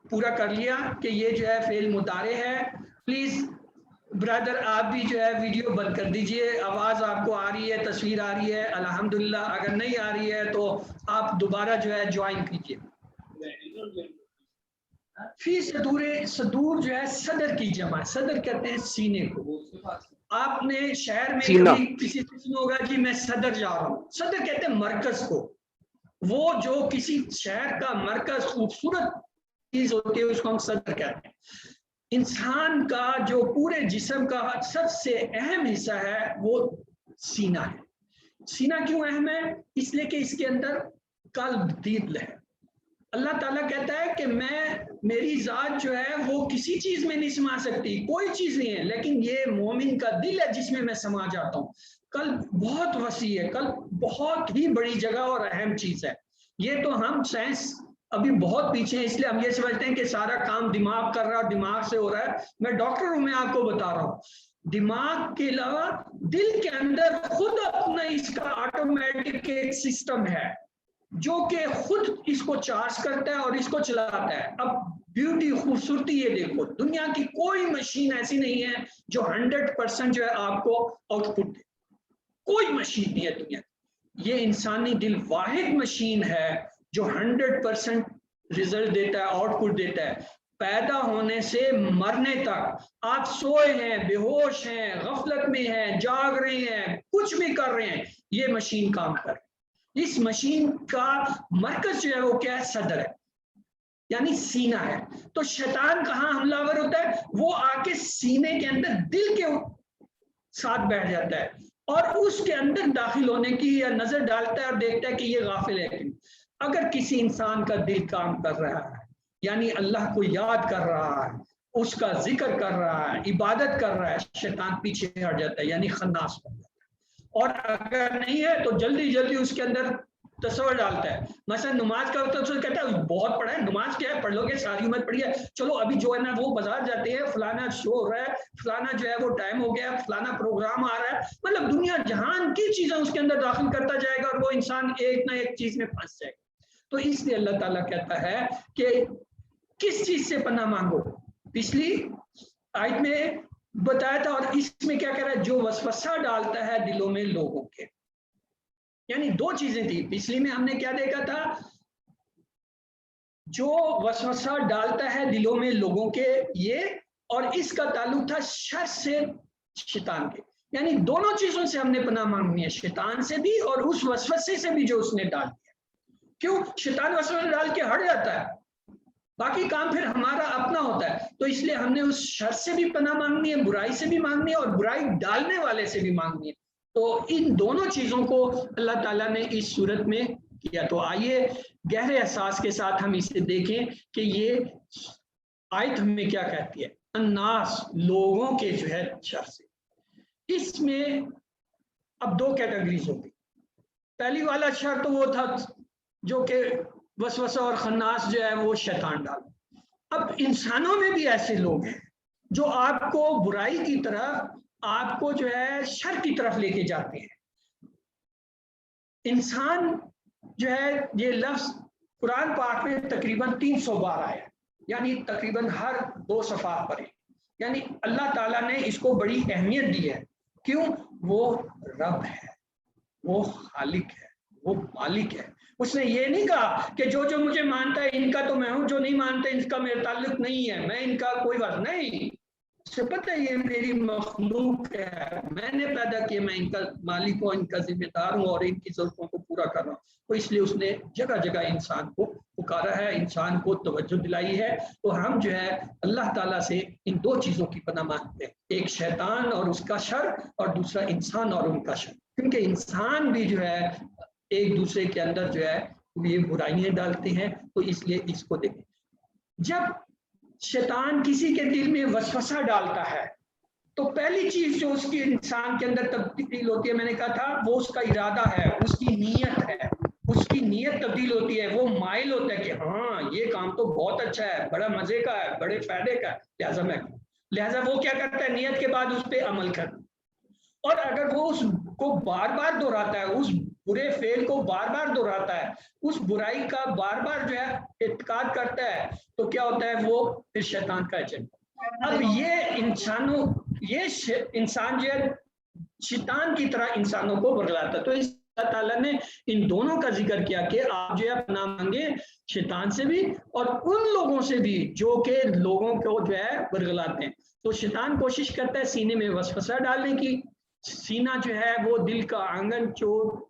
پورا کر لیا کہ یہ جو ہے فعل مضارع ہے. پلیز برادر آپ بھی جو ہے ویڈیو بند کر دیجئے، آواز آپ کو آ رہی ہے، تصویر آ رہی ہے الحمدللہ، اگر نہیں آ رہی ہے تو آپ دوبارہ جو ہے جوائن کیجئے. فی صدور، صدور جو ہے صدر کی جمع، صدر کہتے ہیں سینے کو. آپ نے شہر میں سینہ. کبھی کسی سے سنا ہوگا کہ میں صدر جا رہا ہوں. صدر کہتے ہیں مرکز کو، وہ جو کسی شہر کا مرکز خوبصورت چیز ہوتی ہے اس کو ہم صدر کہتے ہیں. انسان کا جو پورے جسم کا سب سے اہم حصہ ہے وہ سینہ ہے. سینہ کیوں اہم ہے؟ اس لیے کہ اس کے اندر قلب دل ہے. اللہ تعالیٰ کہتا ہے کہ میری ذات جو ہے وہ کسی چیز میں نہیں سما سکتی، کوئی چیز نہیں ہے، لیکن یہ مومن کا دل ہے جس میں میں سما جاتا ہوں. قلب بہت وسیع ہے، قلب بہت ہی بڑی جگہ اور اہم چیز ہے. یہ تو ہم سائنس ابھی بہت پیچھے ہیں، اس لیے ہم یہ سمجھتے ہیں کہ سارا کام دماغ کر رہا ہے، دماغ سے ہو رہا ہے. میں ڈاکٹر ہوں، میں آپ کو بتا رہا ہوں دماغ کے علاوہ دل کے اندر خود اپنا اس کا آٹومیٹک ایک سسٹم ہے جو کہ خود اس کو چارج کرتا ہے اور اس کو چلاتا ہے. اب بیوٹی، خوبصورتی، یہ دیکھو دنیا کی کوئی مشین ایسی نہیں ہے جو 100% جو ہے آپ کو آؤٹ پٹ دے، کوئی مشین نہیں ہے دنیا. یہ انسانی دل واحد مشین ہے جو 100% رزلٹ دیتا ہے، آؤٹ پٹ دیتا ہے. پیدا ہونے سے مرنے تک آپ سوئے ہیں، بے ہوش ہیں، غفلت میں ہیں، جاگ رہے ہیں، کچھ بھی کر رہے ہیں، یہ مشین کام کر رہی ہے. اس مشین کا مرکز جو ہے وہ کیا ہے؟ صدر ہے، یعنی سینہ ہے. تو شیطان کہاں حملہ آور ہوتا ہے؟ وہ آ کے سینے کے اندر دل کے ساتھ بیٹھ جاتا ہے اور اس کے اندر داخل ہونے کی یا نظر ڈالتا ہے اور دیکھتا ہے کہ یہ غافل ہے. اگر کسی انسان کا دل کام کر رہا ہے، یعنی اللہ کو یاد کر رہا ہے، اس کا ذکر کر رہا ہے، عبادت کر رہا ہے، شیطان پیچھے ہٹ جاتا ہے، یعنی خناس بن جاتا ہے. اور اگر نہیں ہے تو جلدی جلدی اس کے اندر تصور ڈالتا ہے. مثلا نماز کا وقت کہتا ہے بہت پڑھا ہے، نماز کیا ہے، پڑھ لو گے، ساری عمر پڑھی ہے، چلو ابھی جو ہے نا وہ بازار جاتے ہیں، فلانا شو ہو رہا ہے، فلانا جو ہے وہ ٹائم ہو گیا، فلانا پروگرام آ رہا ہے. مطلب دنیا جہان کی چیزیں اس کے اندر داخل کرتا جائے گا اور وہ انسان ایک نہ ایک چیز میں پھنس جائے گا. تو اس لیے اللہ تعالیٰ کہتا ہے کہ کس چیز سے پناہ مانگو. پچھلی آیت میں بتایا تھا، اور اس میں کیا کہہ رہا ہے؟ جو وسوسہ ڈالتا ہے دلوں میں لوگوں کے. یعنی دو چیزیں تھی پچھلی میں، ہم نے کیا دیکھا تھا؟ جو وسوسہ ڈالتا ہے دلوں میں لوگوں کے، یہ، اور اس کا تعلق تھا شر سے شیطان کے. یعنی دونوں چیزوں سے ہم نے پناہ مانگنی ہے، شیطان سے بھی اور اس وسوسے سے بھی جو اس نے ڈال دیا. کیوں؟ شیطان وسوسہ ڈال کے ہٹ جاتا ہے، باقی کام پھر ہمارا اپنا ہوتا ہے. تو اس لیے ہم نے اس شر سے بھی پناہ مانگنی ہے، برائی سے بھی مانگنی ہے، اور برائی ڈالنے والے سے بھی مانگنی ہے. تو ان دونوں چیزوں کو اللہ تعالیٰ نے اس صورت میں کیا. تو آئیے گہرے احساس کے ساتھ ہم اسے دیکھیں کہ یہ آیت ہمیں کیا کہتی ہے. الناس، لوگوں کے جو ہے شر سے. اس میں اب دو کیٹیگریز ہوگی. پہلی والا شر تو وہ تھا جو کہ وسوسہ اور خناس جو ہے وہ شیطان ڈال. اب انسانوں میں بھی ایسے لوگ ہیں جو آپ کو برائی کی طرف، آپ کو جو ہے شر کی طرف لے کے جاتے ہیں. انسان جو ہے، یہ لفظ قرآن پاک میں تقریباً 300 بار آیا، یعنی تقریباً ہر 2 صفحات پر. یعنی اللہ تعالیٰ نے اس کو بڑی اہمیت دی ہے. کیوں؟ وہ رب ہے، وہ خالق ہے، وہ مالک ہے. اس نے یہ نہیں کہا کہ جو جو مجھے مانتا ہے ان کا تو میں ہوں، جو نہیں مانتے ان کا میرا تعلق نہیں ہے، میں ان کا کوئی بات نہیں. سے پتہ ہے یہ میری مخلوق ہے، میں نے پیدا کیا، میں ان کا مالک ہوں، ان کا ذمہ دار ہوں اور ان کی ضرورتوں کو پورا کر رہا ہوں. تو اس لیے اس نے جگہ جگہ انسان کو پکارا ہے، انسان کو توجہ دلائی ہے. تو ہم جو ہے اللہ تعالیٰ سے ان دو چیزوں کی پناہ مانگتے ہیں، ایک شیطان اور اس کا شر، اور دوسرا انسان اور ان کا شر. کیونکہ انسان بھی جو ہے ایک دوسرے کے اندر جو ہے یہ برائیاں ڈالتے ہیں. تو اس لیے اس کو دیکھیں، جب شیطان کسی کے دل میں وسوسہ ڈالتا ہے تو پہلی چیز جو اس کی انسان کے اندر تبدیل ہوتی ہے، میں نے کہا تھا، وہ اس کا ارادہ ہے، اس کی نیت ہے. اس کی نیت تبدیل ہوتی ہے، وہ مائل ہوتا ہے کہ ہاں یہ کام تو بہت اچھا ہے، بڑا مزے کا ہے، بڑے فائدے کا ہے، لہٰذا وہ کیا کرتا ہے، نیت کے بعد اس پہ عمل کرتا ہے. اور اگر وہ اس کو بار بار دہراتا ہے، اس برے فعل کو بار بار دہراتا ہے، اس برائی کا بار بار جو ہے اعتقاد کرتا ہے، تو کیا ہوتا ہے، وہ پھر شیطان کا ایجنٹ. اب یہ انسان جو ہے شیطان کی طرح انسانوں کو ورگلاتا ہے. تو اس اللہ تعالیٰ نے ان دونوں کا ذکر کیا کہ آپ جو ہے پناہ مانگے شیطان سے بھی اور ان لوگوں سے بھی جو کہ لوگوں کو جو ہے ورگلاتے ہیں. تو شیطان کوشش کرتا ہے سینے میں وسوسہ ڈالنے کی. سینہ جو ہے وہ دل کا آنگن چوٹ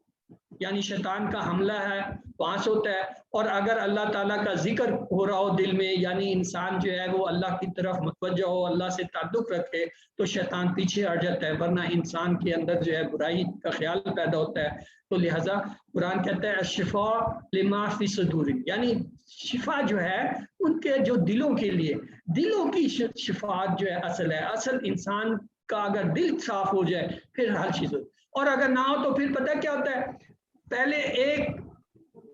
یعنی شیطان کا حملہ ہے، وہاں سے ہوتا ہے. اور اگر اللہ تعالیٰ کا ذکر ہو رہا ہو دل میں، یعنی انسان جو ہے وہ اللہ کی طرف متوجہ ہو، اللہ سے تعلق رکھے، تو شیطان پیچھے ہٹ جاتا ہے، ورنہ انسان کے اندر جو ہے برائی کا خیال پیدا ہوتا ہے. تو لہٰذا قرآن کہتا ہے الشفاء لما فی صدور، یعنی شفا جو ہے ان کے جو دلوں کے لیے، دلوں کی شفاعت جو ہے اصل ہے. اصل انسان کا اگر دل صاف ہو جائے پھر ہر چیز ہو، اور اگر نہ ہو تو پھر پتہ کیا ہوتا ہے، پہلے ایک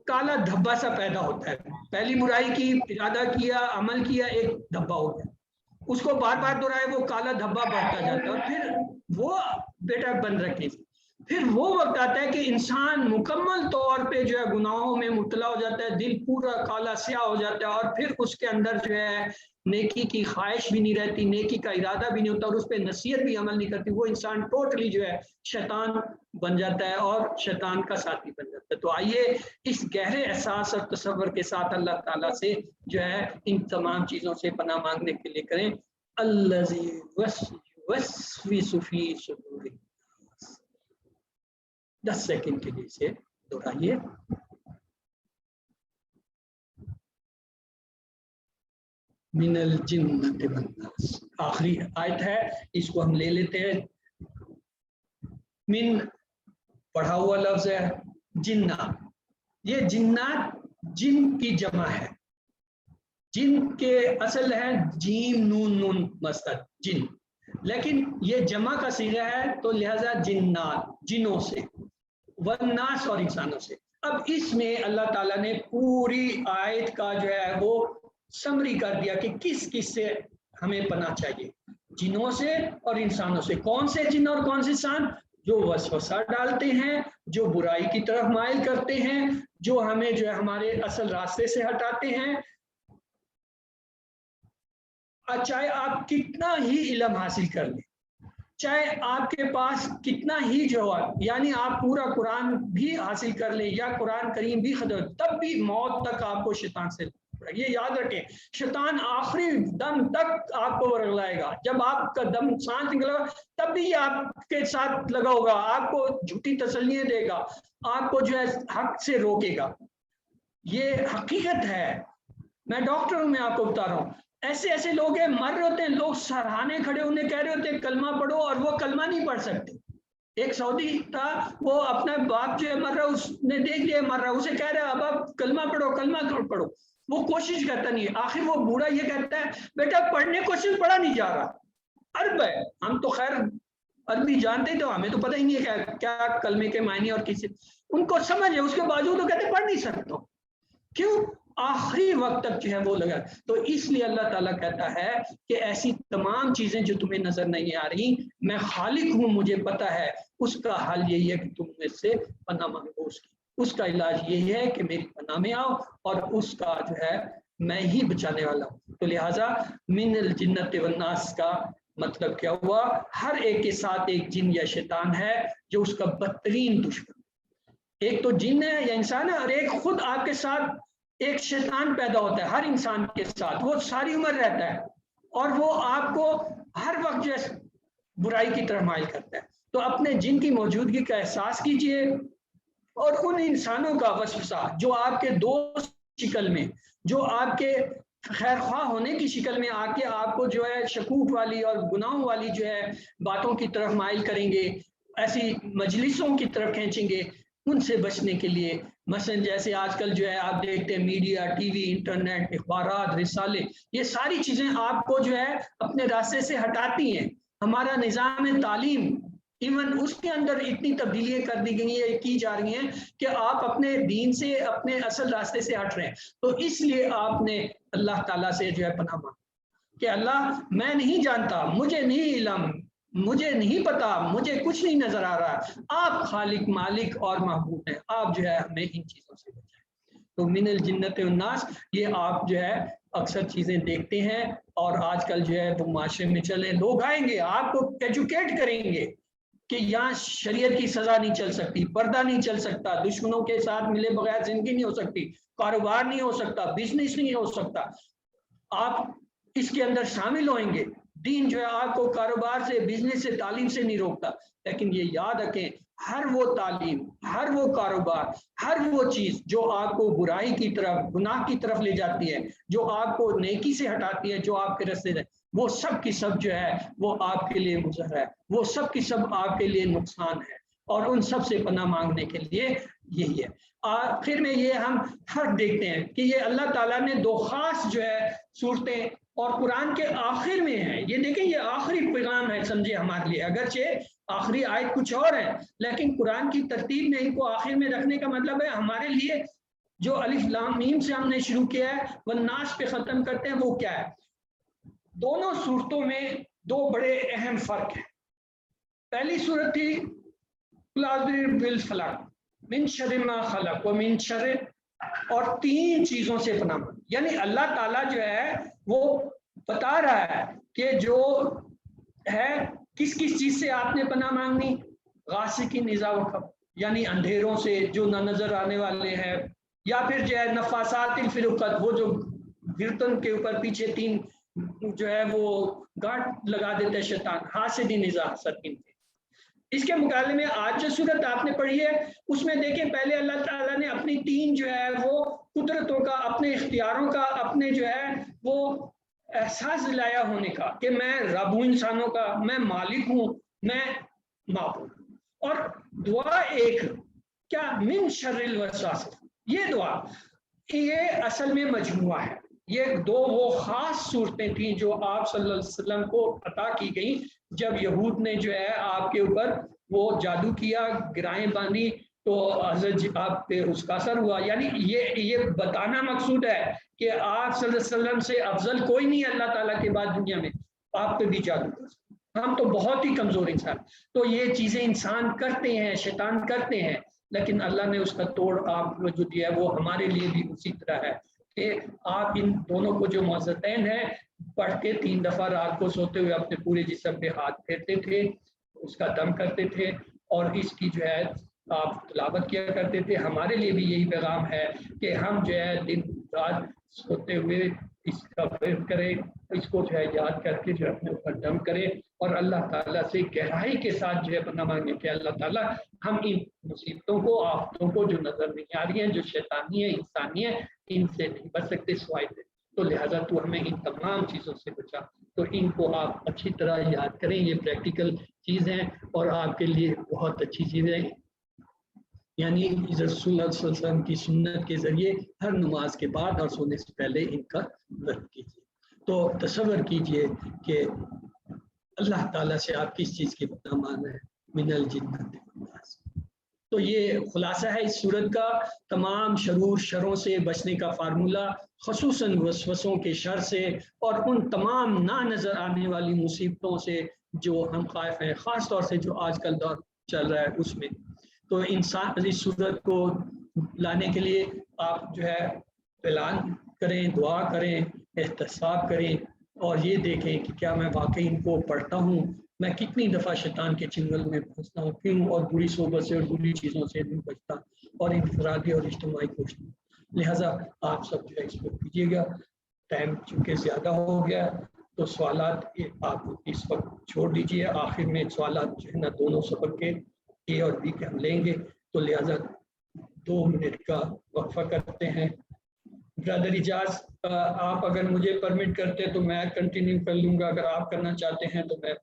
کالا دھبا سا پیدا ہوتا ہے. پہلی برائی کی، ارادہ کیا، عمل کیا، ایک دھبا ہو گیا، اس کو بار بار دہرائے، وہ کالا دھبا بڑھتا جاتا ہے، اور پھر وہ بیٹا بند رکھے. پھر وہ وقت آتا ہے کہ انسان مکمل طور پہ جو ہے گناہوں میں مبتلا ہو جاتا ہے، دل پورا کالا سیاہ ہو جاتا ہے، اور پھر اس کے اندر جو ہے نیکی کی خواہش بھی نہیں رہتی، نیکی کا ارادہ بھی نہیں ہوتا، اور اس پہ نصیحت بھی عمل نہیں کرتی. وہ انسان ٹوٹلی جو ہے شیطان بن جاتا ہے اور شیطان کا ساتھی بن جاتا ہے. تو آئیے اس گہرے احساس اور تصور کے ساتھ اللہ تعالیٰ سے جو ہے ان تمام چیزوں سے پناہ مانگنے کے لیے کریں. الذی یوسوس فی صدور، 10 سیکنڈ کے لیے اسے دہرائیے. من الجنۃ والناس، آخری آیت ہے، اس کو ہم لے لیتے ہیں. من پڑھا ہوا لفظ ہے، جنہ، یہ جنات جن کی جمع ہے. جن کے اصل ہے جیم نون نون مصدر جن، لیکن یہ جمع کا صیغہ ہے تو لہذا جنات، جنوں سے، والناس اور انسانوں سے. اب اس میں اللہ تعالیٰ نے پوری آیت کا جو ہے وہ سمری کر دیا کہ کس کس سے ہمیں پناہ چاہیے، جنوں سے اور انسانوں سے. کون سے جن اور کون سے انسان؟ جو وسوسہ ڈالتے ہیں، جو برائی کی طرف مائل کرتے ہیں، جو ہمیں جو ہے ہمارے اصل راستے سے ہٹاتے ہیں. چاہے آپ کتنا ہی علم حاصل کر لیں، چاہے آپ کے پاس کتنا ہی جو ہے، یعنی آپ پورا قرآن بھی حاصل کر لیں یا قرآن کریم بھی ختم، تب بھی موت تک آپ کو شیطان سے، یہ یاد رکھیں، شیطان آخری دم تک آپ کو ورگلائے گا. جب آپ کا دم سانس نکلے گا تب بھی آپ کے ساتھ لگا ہوگا، آپ کو جھوٹی تسلیاں دے گا، آپ کو جو ہے حق سے روکے گا. یہ حقیقت ہے، میں ڈاکٹر ہوں، میں آپ کو بتا رہا ہوں. ایسے ایسے لوگ ہیں، مر رہے ہوتے ہیں، لوگ سراہانے کھڑے انہیں کہہ رہے ہوتے ہیں کلمہ پڑھو، اور وہ کلمہ نہیں پڑھ سکتے. ایک سعودی تھا، وہ اپنا باپ جو ہے مر رہا، اس نے دیکھ لیا مر رہا، اسے کہہ رہا اب آپ کلمہ پڑھو، کلمہ پڑھو. وہ کوشش کرتا نہیں، آخر وہ بوڑھا یہ کہتا ہے بیٹا پڑھنے کوشش پڑھا نہیں جا رہا، عرب ہے، ہم تو خیر عربی جانتے تو ہمیں تو پتہ ہی نہیں ہے کیا کلمے کے معنی اور کسی، ان کو سمجھ ہے، اس کے باوجود وہ کہتے پڑھ نہیں سکتا. کیوں؟ آخری وقت تک جو ہے وہ لگا. تو اس لیے اللہ تعالیٰ کہتا ہے کہ ایسی تمام چیزیں جو تمہیں نظر نہیں آ رہی، میں خالق ہوں، مجھے پتا ہے. اس کا حل یہی ہے کہ تم مجھ سے پناہ مانگو. اس کا علاج یہی ہے کہ میری پناہ میں آؤ، اور اس کا جو ہے میں ہی بچانے والا ہوں. تو لہٰذا من الجنۃ والناس کا مطلب کیا ہوا؟ ہر ایک کے ساتھ ایک جن یا شیطان ہے جو اس کا بدترین دشمن. ایک تو جن ہے یا انسان ہے، اور ایک خود آپ کے ساتھ ایک شیطان پیدا ہوتا ہے ہر انسان کے ساتھ، وہ ساری عمر رہتا ہے. اور وہ آپ کو ہر وقت جو ہے برائی کی طرف مائل کرتا ہے. تو اپنے جن کی موجودگی کا احساس کیجئے اور ان انسانوں کا وسوسہ جو آپ کے دوست شکل میں، جو آپ کے خیر خواہ ہونے کی شکل میں آ کے آپ کو جو ہے شکوک والی اور گناہوں والی جو ہے باتوں کی طرف مائل کریں گے، ایسی مجلسوں کی طرف کھینچیں گے، ان سے بچنے کے لیے مثلا جیسے آج کل جو ہے آپ دیکھتے ہیں میڈیا، ٹی وی، انٹرنیٹ، اخبارات، رسالے، یہ ساری چیزیں آپ کو جو ہے اپنے راستے سے ہٹاتی ہیں. ہمارا نظام تعلیم ایون اس کے اندر اتنی تبدیلیاں کر دی گئی ہیں، کی جا رہی ہیں کہ آپ اپنے دین سے، اپنے اصل راستے سے ہٹ رہے ہیں. تو اس لیے آپ نے اللہ تعالیٰ سے جو ہے پناہ مانگی کہ اللہ میں نہیں جانتا، مجھے نہیں علم، مجھے نہیں پتا، مجھے کچھ نہیں نظر آ رہا، آپ خالق، مالک اور محبوب ہیں، آپ جو ہے ہمیں ان چیزوں سے بچائیں. تو من الجنت والناس، یہ آپ جو ہے اکثر چیزیں دیکھتے ہیں اور آج کل جو ہے وہ معاشرے میں چلے، لوگ آئیں گے آپ کو ایجوکیٹ کریں گے کہ یہاں شریعت کی سزا نہیں چل سکتی، پردہ نہیں چل سکتا، دشمنوں کے ساتھ ملے بغیر زندگی نہیں ہو سکتی، کاروبار نہیں ہو سکتا، بزنس نہیں ہو سکتا. آپ اس کے اندر شامل ہوئیں گے. دین جو ہے آپ کو کاروبار سے، بزنس سے، تعلیم سے نہیں روکتا. لیکن یہ یاد رکھیں، ہر وہ تعلیم، ہر وہ کاروبار، ہر وہ چیز جو آپ کو برائی کی طرف، گناہ کی طرف لے جاتی ہے، جو آپ کو نیکی سے ہٹاتی ہے، جو آپ کے راستے سے، وہ سب کی سب جو ہے وہ آپ کے لیے مضر ہے، وہ سب کی سب آپ کے لیے نقصان ہے. اور ان سب سے پناہ مانگنے کے لیے یہی ہے. آخر میں یہ ہم فرق دیکھتے ہیں کہ یہ اللہ تعالیٰ نے دو خاص جو ہے صورتیں اور قرآن کے آخر میں ہیں. یہ دیکھیں، یہ آخری پیغام ہے سمجھے ہمارے لیے، اگرچہ آخری آیت کچھ اور ہے لیکن قرآن کی ترتیب میں ان کو آخر میں رکھنے کا مطلب ہے ہمارے لیے جو الف لام میم سے ہم نے شروع کیا ہے والناس پہ ختم کرتے ہیں، وہ کیا ہے. دونوں صورتوں میں دو بڑے اہم فرق ہیں. پہلی صورت تھی قل اعوذ بالفلق من شر ما خلق ومن شر، اور تین چیزوں سے پناہ مانگی. یعنی اللہ تعالیٰ جو ہے وہ بتا رہا ہے کہ جو ہے کس کس چیز سے آپ نے پناہ مانگنی. غاسقین اذا وقب، یعنی اندھیروں سے جو نہ نظر آنے والے ہیں، یا پھر جو ہے نفاسات الفی، وہ جو گردن کے اوپر پیچھے تین جو ہے وہ گاٹ لگا دیتے شیطان، حاسدین اذا حسد. اس کے مقابلے میں آج جو صورت آپ نے پڑھی ہے اس میں دیکھیں پہلے اللہ تعالیٰ نے اپنی تین جو ہے وہ قدرتوں کا، اپنے اختیاروں کا، اپنے جو ہے وہ احساس دلایا ہونے کا کہ میں رب ہوں انسانوں کا، میں مالک ہوں، میں معبود. اور دعا ایک کیا من شر الوسواس، یہ دعا یہ اصل میں مجموعہ ہے. یہ دو وہ خاص صورتیں تھیں جو آپ صلی اللہ علیہ وسلم کو عطا کی گئیں جب یہود نے جو ہے آپ کے اوپر وہ جادو کیا، گرائیں باندھی تو حضرت آپ پہ اس کا اثر ہوا. یعنی یہ بتانا مقصود ہے کہ آپ صلی اللہ علیہ وسلم سے افضل کوئی نہیں اللہ تعالیٰ کے بعد دنیا میں، آپ پہ بھی جادو کر، ہم تو بہت ہی کمزور انسان. تو یہ چیزیں انسان کرتے ہیں، شیطان کرتے ہیں، لیکن اللہ نے اس کا توڑ آپ کو جو دیا ہے وہ ہمارے لیے بھی اسی طرح ہے کہ آپ ان دونوں کو جو معزتین ہیں پڑھ کے 3 دفعہ رات کو سوتے ہوئے اپنے پورے جسم پہ ہاتھ پھیرتے تھے، اس کا دم کرتے تھے اور اس کی جو ہے آپ تلاوت کیا کرتے تھے. ہمارے لیے بھی یہی پیغام ہے کہ ہم جو ہے دن رات سوتے ہوئے اس کا فکر کریں، اس کو جو ہے یاد کر کے جو اپنے اوپر دم کریں اور اللہ تعالیٰ سے گہرائی کے ساتھ جو ہے پناہ مانگیں کہ اللہ تعالیٰ ہم ان مصیبتوں کو، آفتوں کو جو نظر نہیں آ رہی ہیں، جو شیطانی ہے، انسانی ہے، ان سے نہیں بچ سکتے سوائے سے. تو لہٰذا تو ہمیں ان تمام چیزوں سے بچا. تو ان کو آپ اچھی طرح یاد کریں، یہ پریکٹیکل چیز ہیں اور آپ کے لیے بہت اچھی چیزیں، یعنی رسول اللہ صلی اللہ علیہ وسلم کی سنت کے ذریعے ہر نماز کے بعد اور سونے سے پہلے ان کا ورد کیجیے. تو تصور کیجئے کہ اللہ تعالیٰ سے آپ کس چیز کی پناہ مانگ رہے ہیں، من الجنت والناس. تو یہ خلاصہ ہے اس صورت کا، تمام شرور شروں سے بچنے کا فارمولہ، خصوصاً وسوسوں کے شر سے اور ان تمام نہ نظر آنے والی مصیبتوں سے جو ہم خائف ہیں، خاص طور سے جو آج کل دور چل رہا ہے اس میں. تو انسان اس صورت کو لانے کے لیے آپ جو ہے اعلان کریں، دعا کریں، احتساب کریں اور یہ دیکھیں کہ کیا میں واقعی ان کو پڑھتا ہوں، میں کتنی دفعہ شیطان کے چنگل میں پھنستا ہوں، کیوں، اور بری صحبت سے اور بری چیزوں سے نہیں بچتا اور انفرادی اور اجتماعی کوشش. لہٰذا آپ سب جو ہے اس کو کیجیے گا. ٹائم چونکہ زیادہ ہو گیا تو سوالات آپ اس وقت چھوڑ دیجیے، آخر میں سوالات جو ہے نا دونوں سبق کے اے اور بی کے ہم لیں گے، تو لہٰذا 2 منٹ کا وقفہ کرتے ہیں۔ برادر اجاز آپ اگر مجھے پرمٹ کرتے تو میں کنٹینیو کر لوں گا، اگر آپ کرنا چاہتے ہیں تو میں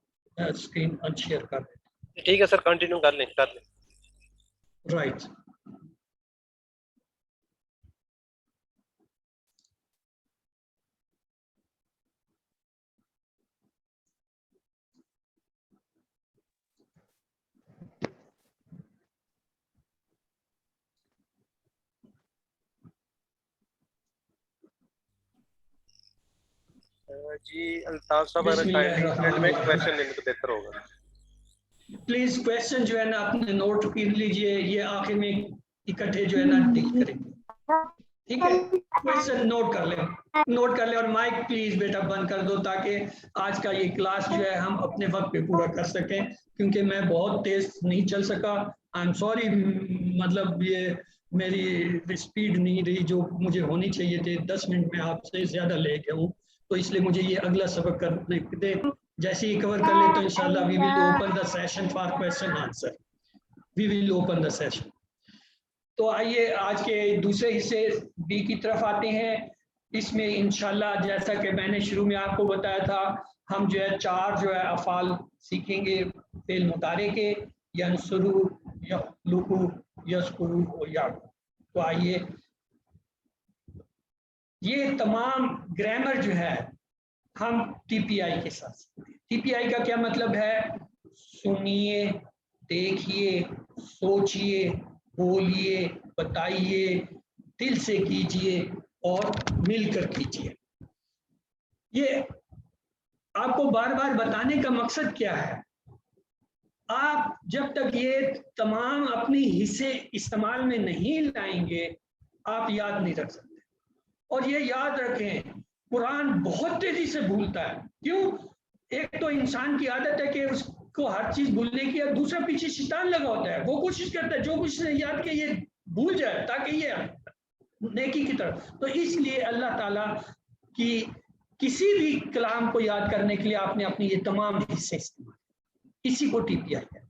اسکرین انشیئر کر دیتا ہوں۔ ٹھیک ہے سر، کنٹینیو کر لیں رائٹ۔ جی الطاف صاحب بسم اللہ الرحمن میں الرحیم۔ کویشچن لینے تو بہتر ہوگا۔ پلیز کویشچن جو ہے نا اپنے نوٹ کر لیجئے، یہ آخر میں اکٹھے جو ہے نا ٹک کریں گے، ٹھیک ہے؟ کویشچن نوٹ کر لیں اور مائک پلیز بیٹا بند کر دو تاکہ آج کا یہ کلاس جو ہے ہم اپنے وقت پہ پورا کر سکیں، کیونکہ میں بہت تیز نہیں چل سکا، آئی ایم سوری، مطلب یہ میری سپیڈ نہیں رہی جو مجھے ہونی چاہیے تھے، 10 منٹ میں آپ سے زیادہ لے گیا ہوں، تو اس لیے مجھے یہ اگلا سبق کرنے دیں، جیسے ہی کور کر لے تو انشاءاللہ we will open the session for question answer. We will open the session. تو آئیے آج کے دوسرے حصے بی کی طرف آتے ہیں۔ اس میں انشاءاللہ جیسا کہ میں نے شروع میں آپ کو بتایا تھا، ہم جو ہے 4 جو ہے افعال سیکھیں گے فعل مضارع کے، ینصرو، یخلقو، یذکرو اور یعلم۔ تو آئیے یہ تمام گرامر جو ہے ہم ٹی پی آئی کے ساتھ سیکھتے ہیں۔ ٹی پی آئی کا کیا مطلب ہے؟ سنیے، دیکھیے، سوچئے، بولیے، بتائیے، دل سے کیجئے اور مل کر کیجئے۔ یہ آپ کو بار بار بتانے کا مقصد کیا ہے؟ آپ جب تک یہ تمام اپنی حصے استعمال میں نہیں لائیں گے آپ یاد نہیں رکھ سکتے۔ اور یہ یاد رکھیں قرآن بہت تیزی سے بھولتا ہے، کیوں؟ ایک تو انسان کی عادت ہے کہ اس کو ہر چیز بھولنے کی، اور دوسرا پیچھے شیطان لگا ہوتا ہے، وہ کوشش کرتا ہے جو کچھ نے یاد کیا یہ بھول جائے تاکہ یہ نیکی کی طرف۔ تو اس لیے اللہ تعالیٰ کی کسی بھی کلام کو یاد کرنے کے لیے آپ نے اپنی یہ تمام حصے استعمال، اسی کو ٹی پی آئی ہے۔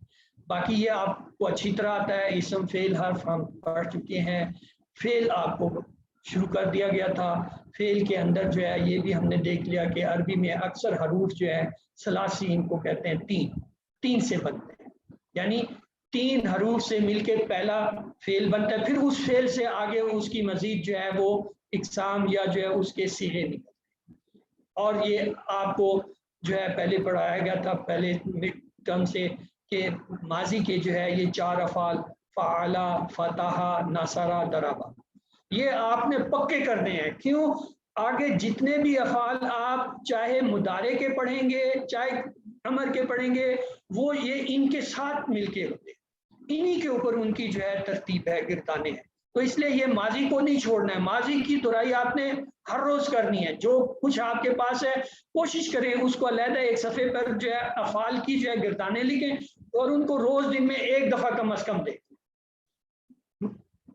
باقی یہ آپ کو اچھی طرح آتا ہے، اسم فعل حرف ہم پڑھ چکے ہیں، فعل آپ کو شروع کر دیا گیا تھا۔ فعل کے اندر جو ہے یہ بھی ہم نے دیکھ لیا کہ عربی میں اکثر حروف جو ہے ثلاثی ان کو کہتے ہیں، تین سے بنتے ہیں، یعنی 3 حروف سے مل کے پہلا فعل بنتا ہے، پھر اس فعل سے آگے اس کی مزید جو ہے وہ اقسام یا جو ہے اس کے صیغے نکلتے ہیں۔ اور یہ آپ کو جو ہے پہلے پڑھایا گیا تھا پہلے ٹرم سے کہ ماضی کے جو ہے یہ 4 افعال فعل، فتح، نصر، ضرب، یہ آپ نے پکے کرنے ہیں۔ کیوں؟ آگے جتنے بھی افعال آپ چاہے مضارع کے پڑھیں گے چاہے امر کے پڑھیں گے، وہ یہ ان کے ساتھ مل کے ہوتے ہیں، انہی کے اوپر ان کی جو ہے ترتیب ہے، گردانے ہیں۔ تو اس لیے یہ ماضی کو نہیں چھوڑنا ہے، ماضی کی دہرائی آپ نے ہر روز کرنی ہے، جو کچھ آپ کے پاس ہے کوشش کریں اس کو علیحدہ ایک صفحے پر جو ہے افعال کی جو ہے گردانے لکھیں اور ان کو روز دن میں 1 دفعہ کم از کم دیکھیں۔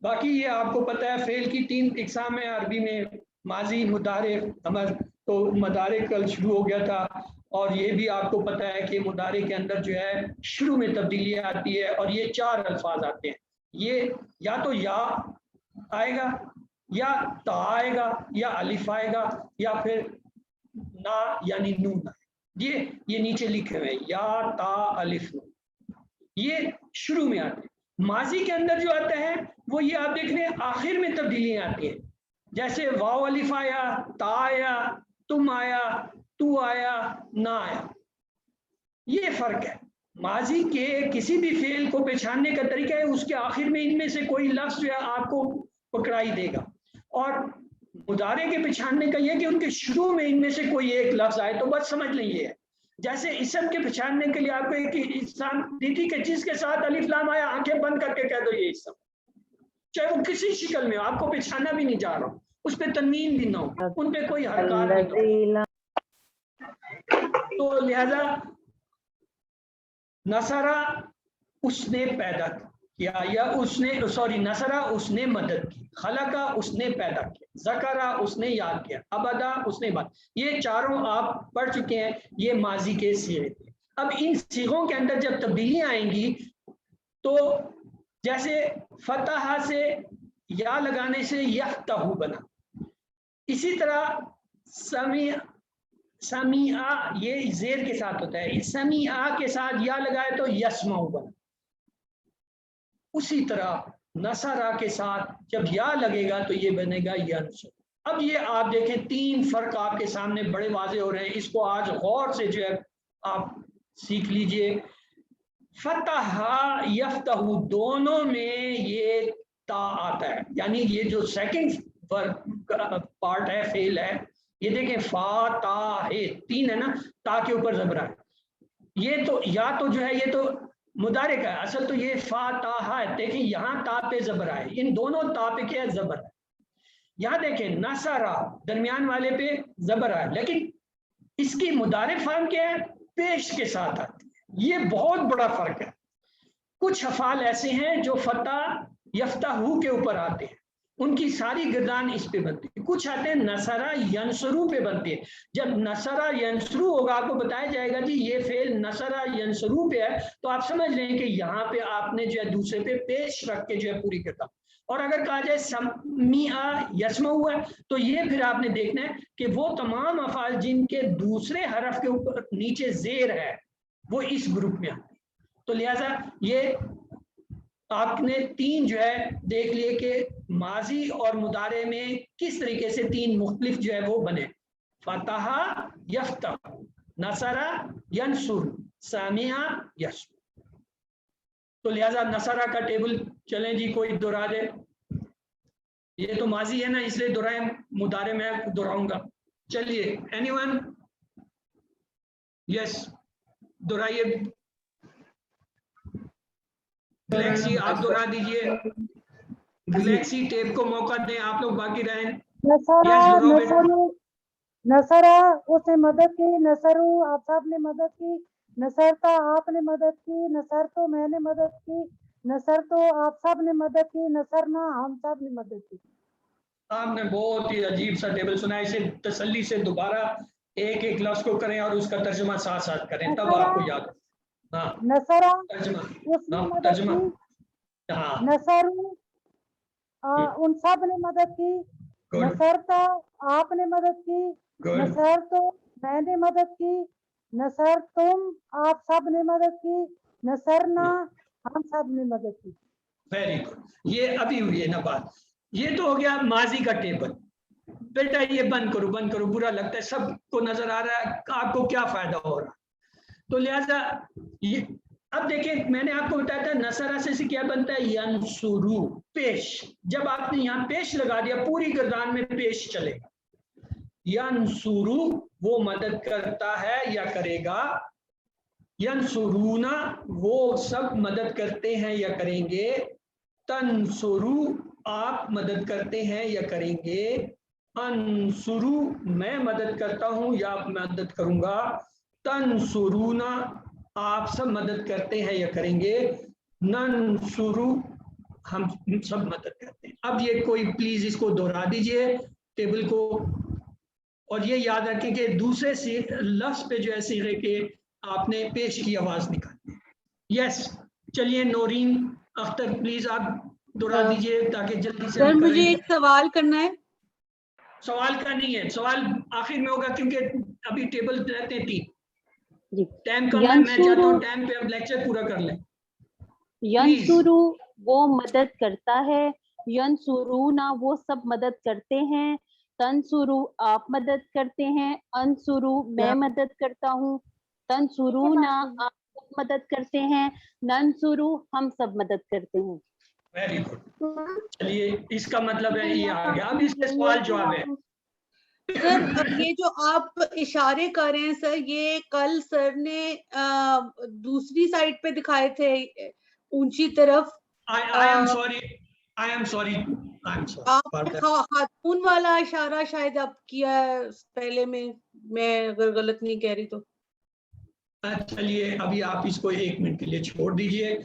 باقی یہ آپ کو پتہ ہے فعل کی 3 اقسام ہیں عربی میں، ماضی، مضارع، امر۔ تو مضارع کل شروع ہو گیا تھا، اور یہ بھی آپ کو پتہ ہے کہ مضارع کے اندر جو ہے شروع میں تبدیلی آتی ہے، اور یہ 4 الفاظ آتے ہیں، یہ یا تو یا آئے گا یا تا آئے گا یا الف آئے گا یا پھر نا یعنی نون آئے گا۔ یہ نیچے لکھے ہوئے یا تا الف نون، یہ شروع میں آتے ہیں۔ ماضی کے اندر جو آتا ہے وہ یہ آپ دیکھ رہے ہیں آخر میں تبدیلیاں آتی ہیں، جیسے واو الف آیا، تا آیا، تم آیا، تو آیا، نہ آیا۔ یہ فرق ہے، ماضی کے کسی بھی فعل کو پہچاننے کا طریقہ ہے اس کے آخر میں ان میں سے کوئی لفظ جو ہے آپ کو پکڑائی دے گا، اور مضارع کے پہچاننے کا یہ کہ ان کے شروع میں ان میں سے کوئی ایک لفظ آئے تو بس سمجھ لیں یہ ہے۔ جیسے اسم کے پہچاننے کے لیے آپ کو ایک انسان دی تھی کہ جس کے ساتھ الف لام آیا آنکھیں بند کر کے کہہ دو یہ اسم، چاہے وہ کسی شکل میں ہو، آپ کو پہچانا بھی نہیں جا رہا ہو، اس پہ تنوین بھی نہ ہو، ان پہ کوئی حرکات نہیں ہو۔ تو لہذا نصرہ اس نے پیدا کیا، کیا یا اس نے سوری نصرہ اس نے مدد کی، خلقہ اس نے پیدا کیا، ذکرہ اس نے یاد کیا، ابدا اس نے بات. یہ چاروں آپ پڑھ چکے ہیں، یہ ماضی کے صیغے تھے. اب ان صیغوں کے اندر جب تبدیلیاں آئیں گی تو جیسے فتح سے یا لگانے سے یفتح بنا، اسی طرح سمیع یہ زیر کے ساتھ ہوتا ہے، سمیع کے ساتھ یا لگائے تو یسمع بنا. اسی طرح نصرہ کے ساتھ جب یا لگے گا تو یہ بنے گا ینصر. اب یہ آپ دیکھیں تین فرق آپ کے سامنے بڑے واضح ہو رہے ہیں، اس کو آج غور سے جو ہے آپ سیکھ لیجئے. فتح یفتح دونوں میں یہ تا آتا ہے، یعنی یہ جو سیکنڈ پارٹ ہے فعل ہے، یہ دیکھیں فا تا ہے تین ہے نا، تا کے اوپر زبر ہے. یہ تو یا تو جو ہے یہ تو مضارع کا ہے، اصل تو یہ فا تا ہے. دیکھیں یہاں تا پہ زبر آئے، ان دونوں تا پہ کیا ہے زبر ہے. یہاں دیکھیں نصرہ درمیان والے پہ زبر آئے، لیکن اس کی مضارع فارم کیا ہے، پیش کے ساتھ آتی ہے. یہ بہت بڑا فرق ہے. کچھ افعال ایسے ہیں جو فتح یفتح کے اوپر آتے ہیں، ان کی ساری گردان اس پہ بنتی ہے. کچھ آتے ہیں نصرہ ینصرو پہ بنتی ہے. جب نصرہ ینصرو ہوگا آپ کو بتایا جائے گا جی یہ فعل نصرہ ینصرو پہ ہے، تو آپ سمجھ لیں کہ یہاں پہ آپ نے جو ہے دوسرے پہ پیش رکھ کے جو ہے پوری گردان. اور اگر کہا جائے سمیع یسمع ہوا ہے تو یہ پھر آپ نے دیکھنا ہے کہ وہ تمام افعال جن کے دوسرے حرف کے اوپر نیچے زیر ہے وہ اس گروپ میں آتے ہیں. تو لہذا یہ آپ نے تین جو ہے دیکھ لیے کہ ماضی اور مضارع میں کس طریقے سے تین مختلف جو ہے وہ بنے، فتح یفتح، نصرہ ینصر، سامع یسمع. تو لہذا نصرہ کا ٹیبل چلیں جی کوئی دہرا دے. یہ تو ماضی ہے نا اس لیے دہرائیں، مضارع میں دہراؤں گا. چلیے اینی ون، یس دہرائیے. گلیکسی آپ دہرا دیجئے، گلیکسی ٹیپ کو موقع دیں، آپ لوگ باقی رہیں. نصرہ اس نے مدد کی، نصرو آپ سب نے مدد کی، نصرتا آپ نے مدد کی، نصر تو میں نے مدد کی، نصر تو آپ سب نے مدد کی، نصرنا ہم سب نے مدد کی. آپ نے بہت ہی عجیب سا ٹیبل سنا. اسے تسلی سے دوبارہ ایک ایک لفظ کو کریں اور اس کا ترجمہ ساتھ ساتھ کریں، تب آپ کو یاد ہو. ہاں نصرہ ترجمہ، اس نے ہاں مدد ترجمہ، کی، ہاں نصرو ان سب نے مدد کی، گڈ نصرتا آپ نے مدد کی، گڈ. نصر تو میں نے مدد کی، نصر تم آپ سب نے مدد کی، نصرنا ہم سب نے مدد کی. Very good. یہ ابھی ہوئی ہے نا بات. یہ تو ہو گیا ماضی کا ٹیبل. بیٹا یہ بند کرو بند کرو، برا لگتا ہے. سب کو نظر آ رہا ہے آپ کو کیا فائدہ ہو رہا. تو لہذا یہ اب دیکھیں میں نے آپ کو بتایا تھا نصرہ سے کیا بنتا ہے، ینصرو پیش. جب آپ نے یہاں پیش لگا دیا پوری گردان میں پیش چلے گا. ینصرو وہ مدد کرتا ہے یا کرے گا، ینصرونا وہ سب مدد کرتے ہیں یا کریں گے، تنصرو آپ مدد کرتے ہیں یا کریں گے، انصرو میں مدد کرتا ہوں یا مدد کروں گا، تنصرونا آپ سب مدد کرتے ہیں یا کریں گے، ننصرو ہم سب مدد کرتے ہیں. اب یہ کوئی پلیز اس کو دہرا دیجئے ٹیبل کو، اور یہ یاد رکھیں کہ دوسرے لفظ پہ جو ہے صیغے کے آپ نے پیش کی آواز نکالنی. یس چلیے نورین اختر پلیز آپ دہرا دیجئے تاکہ جلدی سے سر ہم مجھے کریں. ایک سوال کرنا ہے. سوال کا نہیں ہے، سوال آخر میں ہوگا کیونکہ ابھی ٹیبل رہتے ہیں تین. ٹائم کم ہے، میں چاہتا ہوں ٹائم پہ اب لیکچر پورا کر لیں. ینصرو وہ مدد کرتا ہے، ینصرونا وہ سب مدد کرتے ہیں، تنصرو آپ مدد کرتے ہیں، انصرو میں مدد کرتا ہوں، تنصرونا آپ سب مدد کرتے ہیں، ننصرو ہم سب مدد کرتے ہیں. Very good. چلیے اس کا مطلب ہے یہ آ گیا. اب اس کے سوال جواب ہے. سر یہ جو آپ اشارے کر رہے ہیں سر، یہ کل سر نے دوسری سائڈ پہ دکھائے تھے اونچی طرف. آپ نے خاتون والا اشارہ شاید آپ کیا ہے پہلے میں اگر غلط نہیں کہہ رہی تو. چلیے ابھی آپ اس کو ایک منٹ کے لیے چھوڑ دیجئے.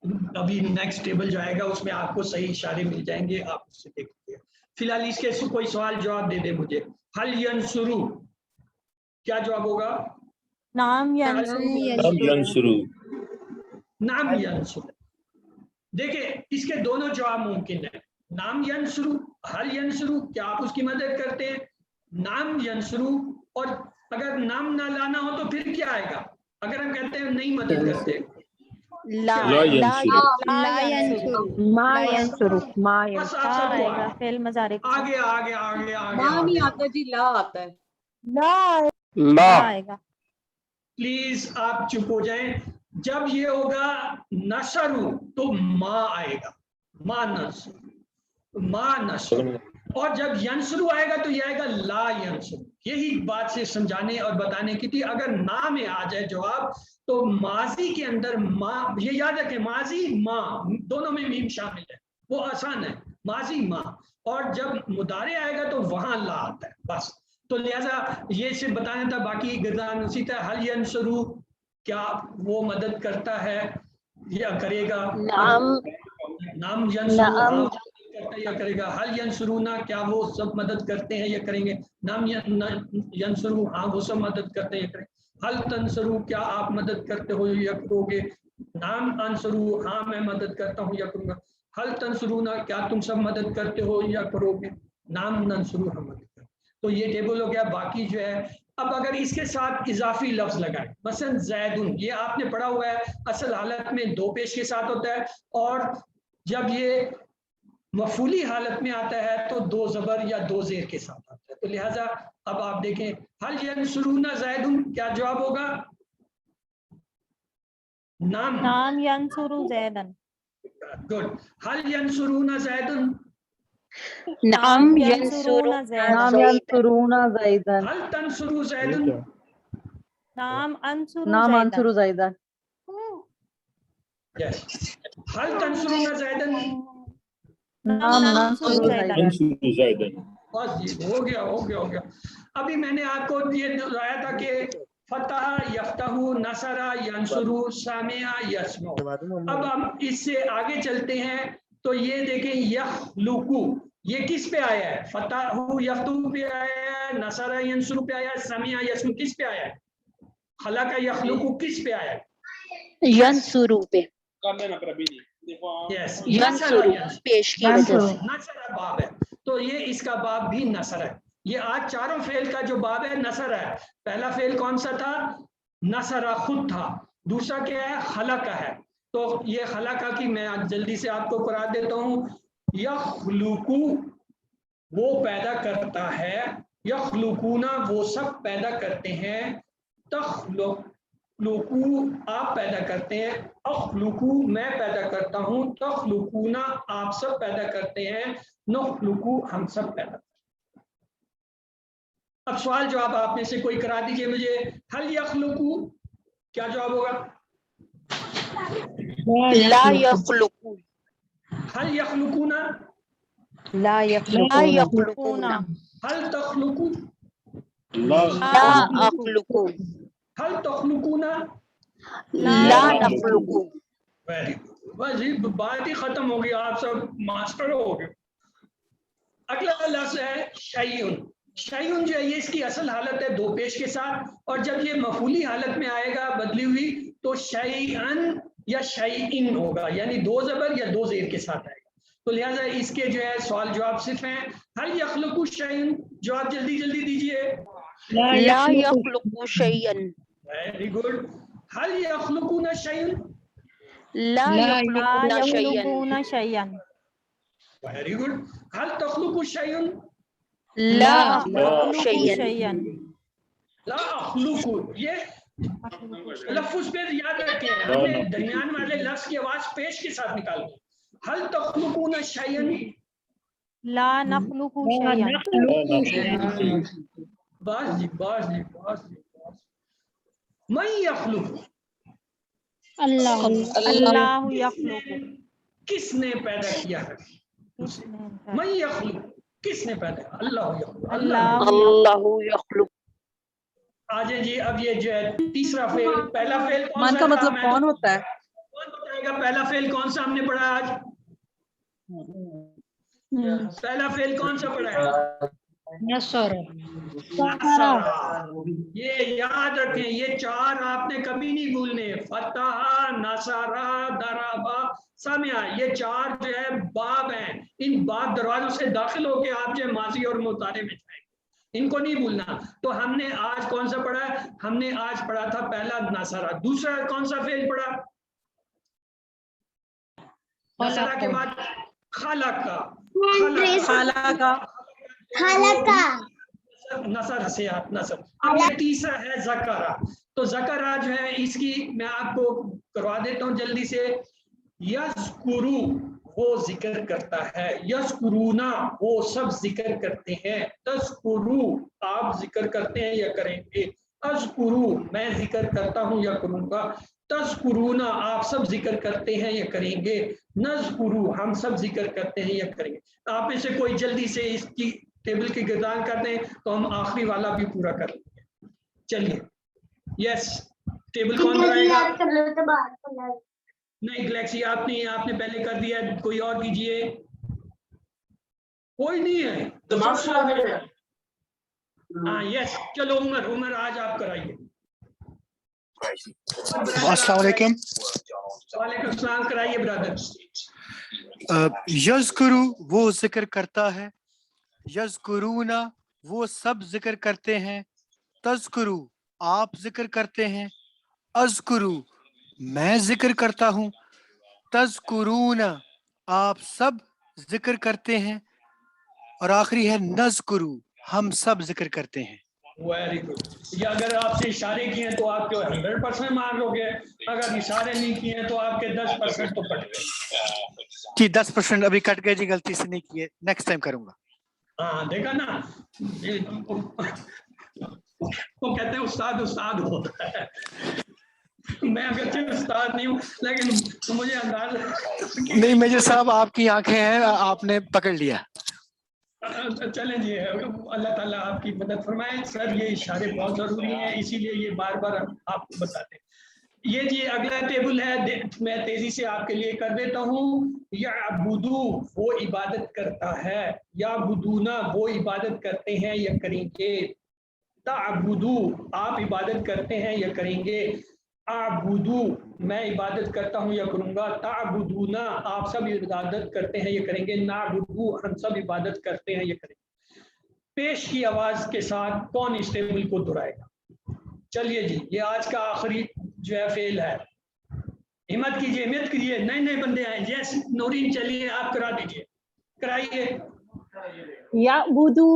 ابھی نیکسٹ ٹیبل جو آئے گا اس میں آپ کو صحیح اشارے مل جائیں گے, آپ اس سے دیکھ لیجیے. فی الحال اس کے کوئی سوال جواب دے دے مجھے. حل ینصرو کیا جواب ہوگا؟ نام ینصرو. نام ینصرو. دیکھیں اس کے دونوں جواب ممکن ہیں. نام ینصرو, حل ینصرو کیا آپ اس کی مدد کرتے ہیں؟ نام ینصرو, اور اگر نام نہ لانا ہو تو پھر کیا آئے گا؟ اگر ہم کہتے ہیں نہیں مدد کرتے, لا ینصرو. ما ینصرو. بس آپ سب کو آئے گا فعل مضارع کے ساتھ. آگے آگے آگے آگے ماں نہیں آگے. آتا جی, لا آتا ہے. لا لا آئے گا. پلیز آپ چپ ہو جائیں. جب یہ ہوگا نصرو تو ما آئے گا, ما نصر, ما نصر. اور جب ینصرو آئے گا تو یہ آئے گا لا ینصرو. یہی بات سے سمجھانے اور بتانے کی تھی. اگر نا میں آ جائے جواب تو ماضی کے اندر ما, یہ یاد رکھیں ماضی ما دونوں میں میم شامل ہے, وہ آسان ہے. ماضی ما, اور جب مضارع آئے گا تو وہاں لا آتا ہے بس. تو لہذا یہ سے بتانا تھا. باقی غزان اسی طرح حل ینصرو کیا وہ مدد کرتا ہے یا کرے گا؟ نام ینصرو کرتا ہے یا کرے گا. حل ینصرونا کیا وہ سب مدد کرتے ہیں یا کریں گے؟ نام ینصرو ہاں وہ سب مدد کرتے ہیں یا کریں گے. حل تنصرو کیا آپ مدد کرتے ہو یا کرو گے؟ نام انصرو ہاں میں مدد کرتا ہوں یا کروں گا. حل تنصرونا کیا تم سب مدد کرتے ہو یا کرو گے؟ نام ننصرو ہم مدد کرتے. تو یہ ٹیبل ہو گیا. باقی جو ہے اب اگر اس کے ساتھ اضافی لفظ لگائیں, مثلا زیدن, یہ آپ نے پڑھا ہوا ہے اصل حالت میں دو پیش کے ساتھ ہوتا ہے, اور جب یہ مفعولی حالت میں آتا ہے تو دو زبر یا دو زیر کے ساتھ آتا ہے. تو لہٰذا اب آپ دیکھیں حل ینصرون زیدن کیا جواب ہوگا؟ نام ینصرو زیدن. گڈ. حل ینصرون زیدن. نام ینصرون زیدن. حل تنصرو زیدن. نام انصرو زیدن. یس. حل تنصرون زیدن. نام ننصرو زیدن. بس جی ہو گیا ہو گیا ہو گیا. ابھی میں نے آپ کو یہ بتایا تھا کہ فتح یفتح نصر ینصر سامع یسمع. اب ہم اس سے آگے چلتے ہیں تو یہ دیکھیں یخلقو یہ کس پہ آیا ہے؟ فتح یفتح پہ آیا ہے, نصر ینصر پہ آیا ہے, سامع یسمع کس پہ آیا ہے؟ خلق یخلقو کس پہ آیا ہے؟ ینصرو پہ. یس ینصرو پیش کی وجہ سے. نصر باب ہے تو یہ اس کا باب بھی نصر ہے. یہ آج چاروں فعل کا جو باب ہے نصر ہے. پہلا فعل کون سا تھا؟ نصر خود تھا. دوسرا کیا ہے؟ خلق ہے. تو یہ خلق کی میں جلدی سے آپ کو قرار دیتا ہوں. یخلقو وہ پیدا کرتا ہے, یخلقونا وہ سب پیدا کرتے ہیں, تخلقو آپ پیدا کرتے ہیں, اخلقو میں پیدا کرتا ہوں, تخلقونا آپ سب پیدا کرتے ہیں, نخلقو ہم سب پیدا کرتے ہیں. اب سوال جواب آپ میں سے کوئی کرا دیجئے مجھے. حل یخلقو کیا جواب ہوگا؟ لا یخلقون. حل یخلقونا. لا یخلقون. حل تخلقو. لا اخلقون. حل تخلقونا. لا نخلقون. Very good. بس یہ بات ہی ختم ہو گئی, آپ سب ماسٹر ہو گئے. اگلا لفظ ہے شیئن. شیئن جو ہے یہ اس کی اصل حالت ہے دو پیش کے ساتھ, اور جب یہ مفعولی حالت میں آئے گا بدلی ہوئی تو شیئن یا شیئن ہوگا, یعنی دو زبر یا دو زیر کے ساتھ آئے گا. تو لہٰذا اس کے جو ہے سوال جواب صرف ہیں. حل یخلق شیئن جواب جلدی جلدی دیجئے. لا یخلق شیئا. Very good. حل یخلقون شیئن. لا یخلقون شیئا. Very good. حل تخلق شیئن. لا اخلق شیئا. لا اخلق یہ لفظ پہ یاد رکھیں, ہم نے درمیان والے لفظ کی آواز پیش کے ساتھ نکال دی. حل تخلقون شیئا. لا نخلق شیئا. باس جی باس جی باس جی. من یخلق. اللہ یخلق. کس نے پیدا کیا ہے؟ من یخلق کس نے پیدا کیا؟ اللہ یخلق. اللہ یخلق. آجائیں جی. اب یہ جو ہے تیسرا فعل, پہلا فعل من کا مطلب کون ہوتا ہے؟ کون بتائے آئے گا پہلا فعل کون سا ہم نے پڑھا آج؟ پہلا فعل کون سا پڑھا ہے؟ یہ یاد رکھیں، یہ چار آپ نے کبھی نہیں بھولنے، فتح، نصرہ، ضربہ، سمع، یہ چار جو ہے باب ہیں، ان باب دروازوں سے داخل ہو کے آپ جو ہے ماضی اور مضارع میں جائیں، ان کو نہیں بھولنا۔ تو ہم نے آج کون سا پڑھا ہے؟ ہم نے آج پڑھا تھا پہلا نصرہ، دوسرا کون سا فعل پڑھا؟ نصرہ کے بعد خلق، نصر سے نصر۔ اب یہ تیسرا ہے ذکرہ، تو ذکرہ جو ہے اس کی میں آپ کو کروا دیتا ہوں جلدی سے۔ یذکرو وہ ذکر کرتا ہے، یذکرونا وہ سب ذکر کرتے ہیں، تذکرو آپ ذکر کرتے ہیں یا کریں گے، اذکرو میں ذکر کرتا ہوں یا کروں گا، تذکرونا آپ سب ذکر کرتے ہیں یا کریں گے، نذکرو ہم سب ذکر کرتے ہیں یا کریں گے۔ آپ میں سے کوئی جلدی سے اس کی ٹیبل کی گردان کر دیں تو ہم آخری والا بھی پورا کر لیں گے۔ چلیے یس، ٹیبل کون کرائے گا؟ نہیں گلیکسی آپ نے پہلے کر دیا، کوئی اور کیجئے۔ کوئی نہیں ہے؟ ہاں یس، چلو عمر آج آپ کرائیے۔ السلام علیکم۔ وعلیکم السلام، کرائیے برادر۔ یذکرو وہ ذکر کرتا ہے، یذکرونا وہ سب ذکر کرتے ہیں، تذکرو آپ ذکر کرتے ہیں، اذکرو میں ذکر کرتا ہوں، تذکرون آپ سب ذکر کرتے ہیں، اور آخری ہے نذکرو ہم سب ذکر کرتے ہیں۔ Very good. یہ اگر آپ سے اشارے کیے ہیں تو آپ کے 100% مارک ہو گئے، اگر اشارے نہیں کیے ہیں تو آپ کے 10% تو کٹ گئے۔ جی 10% ابھی کٹ گئے جی، غلطی سے نہیں کیے، نیکسٹ ٹائم کروں گا۔ ہاں دیکھا نا، وہ کہتے ہیں استاد ہوتا ہے، میں اگرچہ استاد نہیں ہوں لیکن مجھے انداز نہیں میجر صاحب آپ کی آنکھیں ہیں، آپ نے پکڑ لیا۔ چلیں جی، اللہ تعالیٰ آپ کی مدد فرمائے۔ سر یہ اشارے بہت ضروری ہیں، اسی لیے یہ بار بار ہم آپ کو بتاتے ہیں۔ یہ جی اگلا ٹیبل ہے، میں تیزی سے آپ کے لیے کر دیتا ہوں۔ یعبدو وہ عبادت کرتا ہے، یعبدونا وہ عبادت کرتے ہیں یا کریں گے، تعبدو آپ عبادت کرتے ہیں یا کریں گے، اعبدو میں عبادت کرتا ہوں یا کروں گا، تعبدونا آپ سب عبادت کرتے ہیں یا کریں گے، نعبدو ہم سب عبادت کرتے ہیں یا کریں گے۔ پیش کی آواز کے ساتھ کون اس ٹیبل کو دہرائے گا؟ چلیے جی، یہ آج کا آخری جو ہے فعل ہے، ہمت کیجئے، ہمت کیجئے، نئے بندے آئے۔ یس نورین چلیے آپ کرا دیجئے، کرائیے۔ یعبدو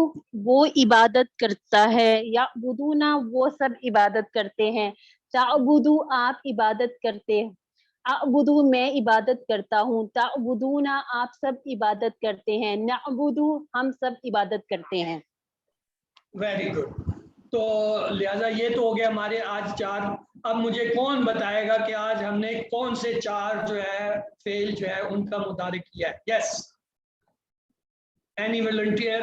وہ عبادت کرتا ہے، یعبدونا وہ سب عبادت کرتے ہیں، تعبدو آپ عبادت کرتے ہیں، اعبدو میں عبادت کرتا ہوں، تعبدونا آپ سب عبادت کرتے ہیں، نعبدو ہم سب عبادت کرتے ہیں۔ Very good. تو لہذا یہ تو ہو گیا ہمارے آج 4۔ اب مجھے کون بتائے گا کہ آج ہم نے کون سے 4 جو ہے فعل جو ہے ان کا مدارک کیا ہے؟ یس اینی والنٹیئر؟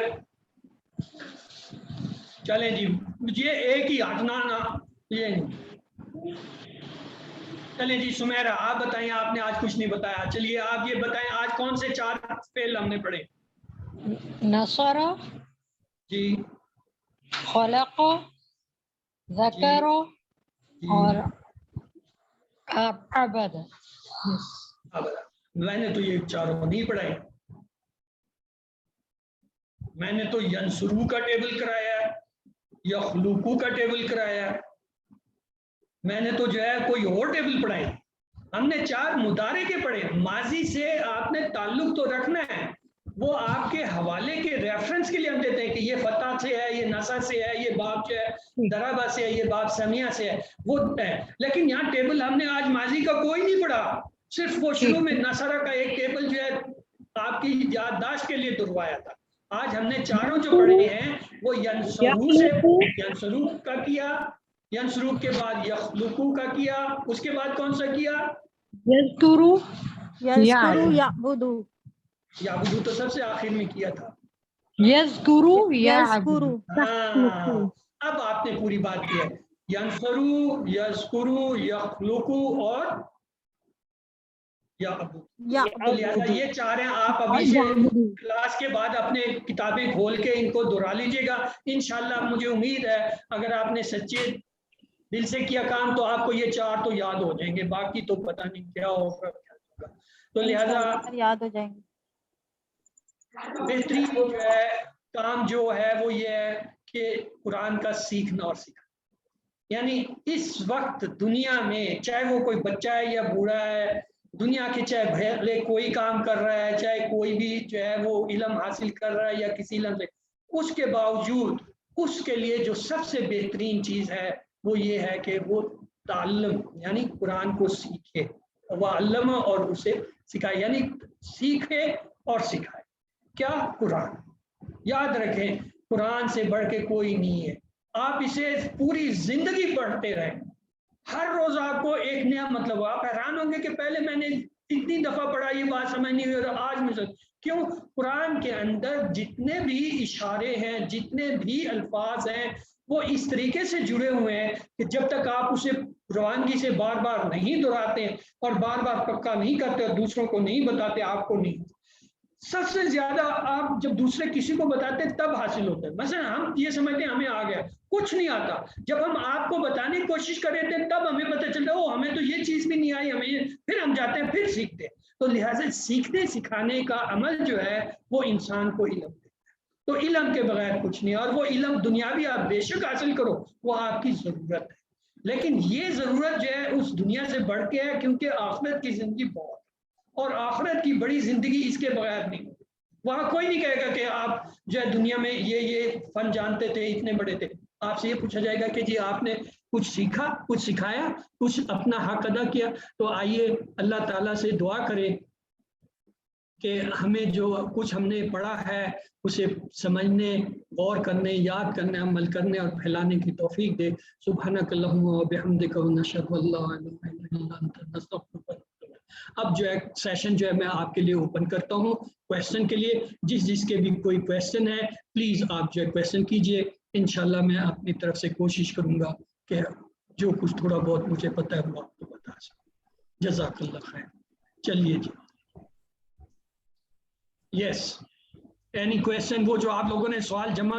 چلیں جی، مجھے ایک ہی ہٹنا نا، یہ چلیں جی سمیرہ آپ بتائیں، آپ نے آج کچھ نہیں بتایا، چلیے آپ یہ بتائیں آج کون سے 4 فعل ہم نے پڑھے؟ نصر، جی خلق، ذکر اور عبد۔ میں نے تو یہ 4 نہیں پڑھائے، میں نے تو ینصرو کا ٹیبل کرایا ہے، یخلقو کا ٹیبل کرایا ہے، میں نے تو جو ہے کوئی اور ٹیبل پڑھائے۔ ہم نے 4 مضارع کے پڑھے، ماضی سے آپ نے تعلق تو رکھنا ہے، وہ آپ کے حوالے کے ریفرنس کے لیے ہم دیتے ہیں کہ یہ فتح سے ہے، یہ نصر سے ہے، یہ باب جو ہے ضربہ سے ہے، یہ باب سمیہ سے ہے، وہ ہے۔ لیکن یہاں ٹیبل ہم نے آج ماضی کا کوئی نہیں پڑھا، صرف وہ شروع میں نصرہ کا ایک ٹیبل جو ہے آپ کی یادداشت کے لیے دہروایا تھا۔ آج ہم نے 4 جو پڑھے ہیں وہ ینصرو سے، ینصرو کا کیا، ینصرو کے بعد یخلقو کا کیا، اس کے بعد کون سا کیا؟ یذکرو، یعبدو، یعبدو تو سب سے آخر میں کیا تھا۔ یذکرو، یذکرو، ہاں اب آپ نے پوری بات کی ہے، ینصرو، یذکرو، یخلقو اور یا ابو. یا تو لہٰذا یہ چاہ رہے ہیں آپ ابھی سے کلاس کے بعد اپنے کتابیں کھول کے ان کو دہرا لیجیے گا. انشاءاللہ مجھے امید ہے اگر آپ نے سچے دل سے کیا کام تو آپ کو یہ 4 تو یاد ہو جائیں گے, باقی تو پتہ نہیں کیا ہوگا. تو لہذا یاد ہو جائیں گے. بہترین جو ہے کام جو ہے وہ یہ ہے کہ قرآن کا سیکھنا اور سیکھنا. یعنی اس وقت دنیا میں چاہے وہ کوئی بچہ ہے یا بوڑھا ہے, دنیا کے چاہے بھلے کوئی کام کر رہا ہے, چاہے کوئی بھی جو ہے وہ علم حاصل کر رہا ہے یا کسی علم سے, اس کے باوجود اس کے لیے جو سب سے بہترین چیز ہے وہ یہ ہے کہ وہ تعلم یعنی قرآن کو سیکھے. وہ علم اور اسے سکھائے, یعنی سیکھے اور سکھائے. کیا؟ قرآن. یاد رکھیں قرآن سے بڑھ کے کوئی نہیں ہے. آپ اسے پوری زندگی پڑھتے رہیں, ہر روز آپ کو ایک نیا مطلب. آپ حیران ہوں گے کہ پہلے میں نے اتنی دفعہ پڑھا یہ بات سمجھ نہیں ہوئی اور آج میں کیوں. قرآن کے اندر جتنے بھی اشارے ہیں, جتنے بھی الفاظ ہیں, وہ اس طریقے سے جڑے ہوئے ہیں کہ جب تک آپ اسے روانگی سے بار بار نہیں دہراتے اور بار بار پکا نہیں کرتے اور دوسروں کو نہیں بتاتے, آپ کو نہیں. سب سے زیادہ آپ جب دوسرے کسی کو بتاتے ہیں تب حاصل ہوتا ہے. مثلا ہم یہ سمجھتے ہیں ہمیں آ گیا, کچھ نہیں آتا. جب ہم آپ کو بتانے کی کوشش کر رہے تھے تب ہمیں پتہ چلتا ہے وہ ہمیں تو یہ چیز بھی نہیں آئی, ہمیں پھر ہم جاتے ہیں پھر سیکھتے ہیں. تو لہٰذا سیکھنے سکھانے کا عمل جو ہے وہ انسان کو علم دیتا ہے. تو علم کے بغیر کچھ نہیں, اور وہ علم دنیاوی آپ بے شک حاصل کرو, وہ آپ کی ضرورت ہے. لیکن یہ ضرورت جو ہے اس دنیا سے بڑھ کے ہے, کیونکہ آخرت کی زندگی بہت, اور آخرت کی بڑی زندگی اس کے بغیر نہیں ہوتی. وہاں کوئی نہیں کہے گا کہ آپ جو ہے دنیا میں یہ فن جانتے تھے, اتنے بڑے تھے. آپ سے یہ پوچھا جائے گا کہ جی آپ نے کچھ سیکھا, کچھ سکھایا, کچھ اپنا حق ادا کیا. تو آئیے اللہ تعالیٰ سے دعا کریں کہ ہمیں جو کچھ ہم نے پڑھا ہے اسے سمجھنے, غور کرنے, یاد کرنے, عمل کرنے اور پھیلانے کی توفیق دے. سبحانک اللہم و بحمدک ونشہد ان لا الہ الا انت نستغفرک. اب جو ہے سیشن جو ہے میں آپ کے لیے اوپن کرتا ہوں کویسچن کے لیے. جس کے بھی کوئی کویسچن ہے پلیز آپ جو ہے کویسچن کیجئے. انشاءاللہ میں اپنی طرف سے کوشش کروں گا کہ جو کچھ تھوڑا بہت مجھے پتہ ہے وہ آپ کو بتا سکوں. جزاک اللہ خیر. چلیے جی. یس اینی کویسچن, وہ جو آپ لوگوں نے سوال جمع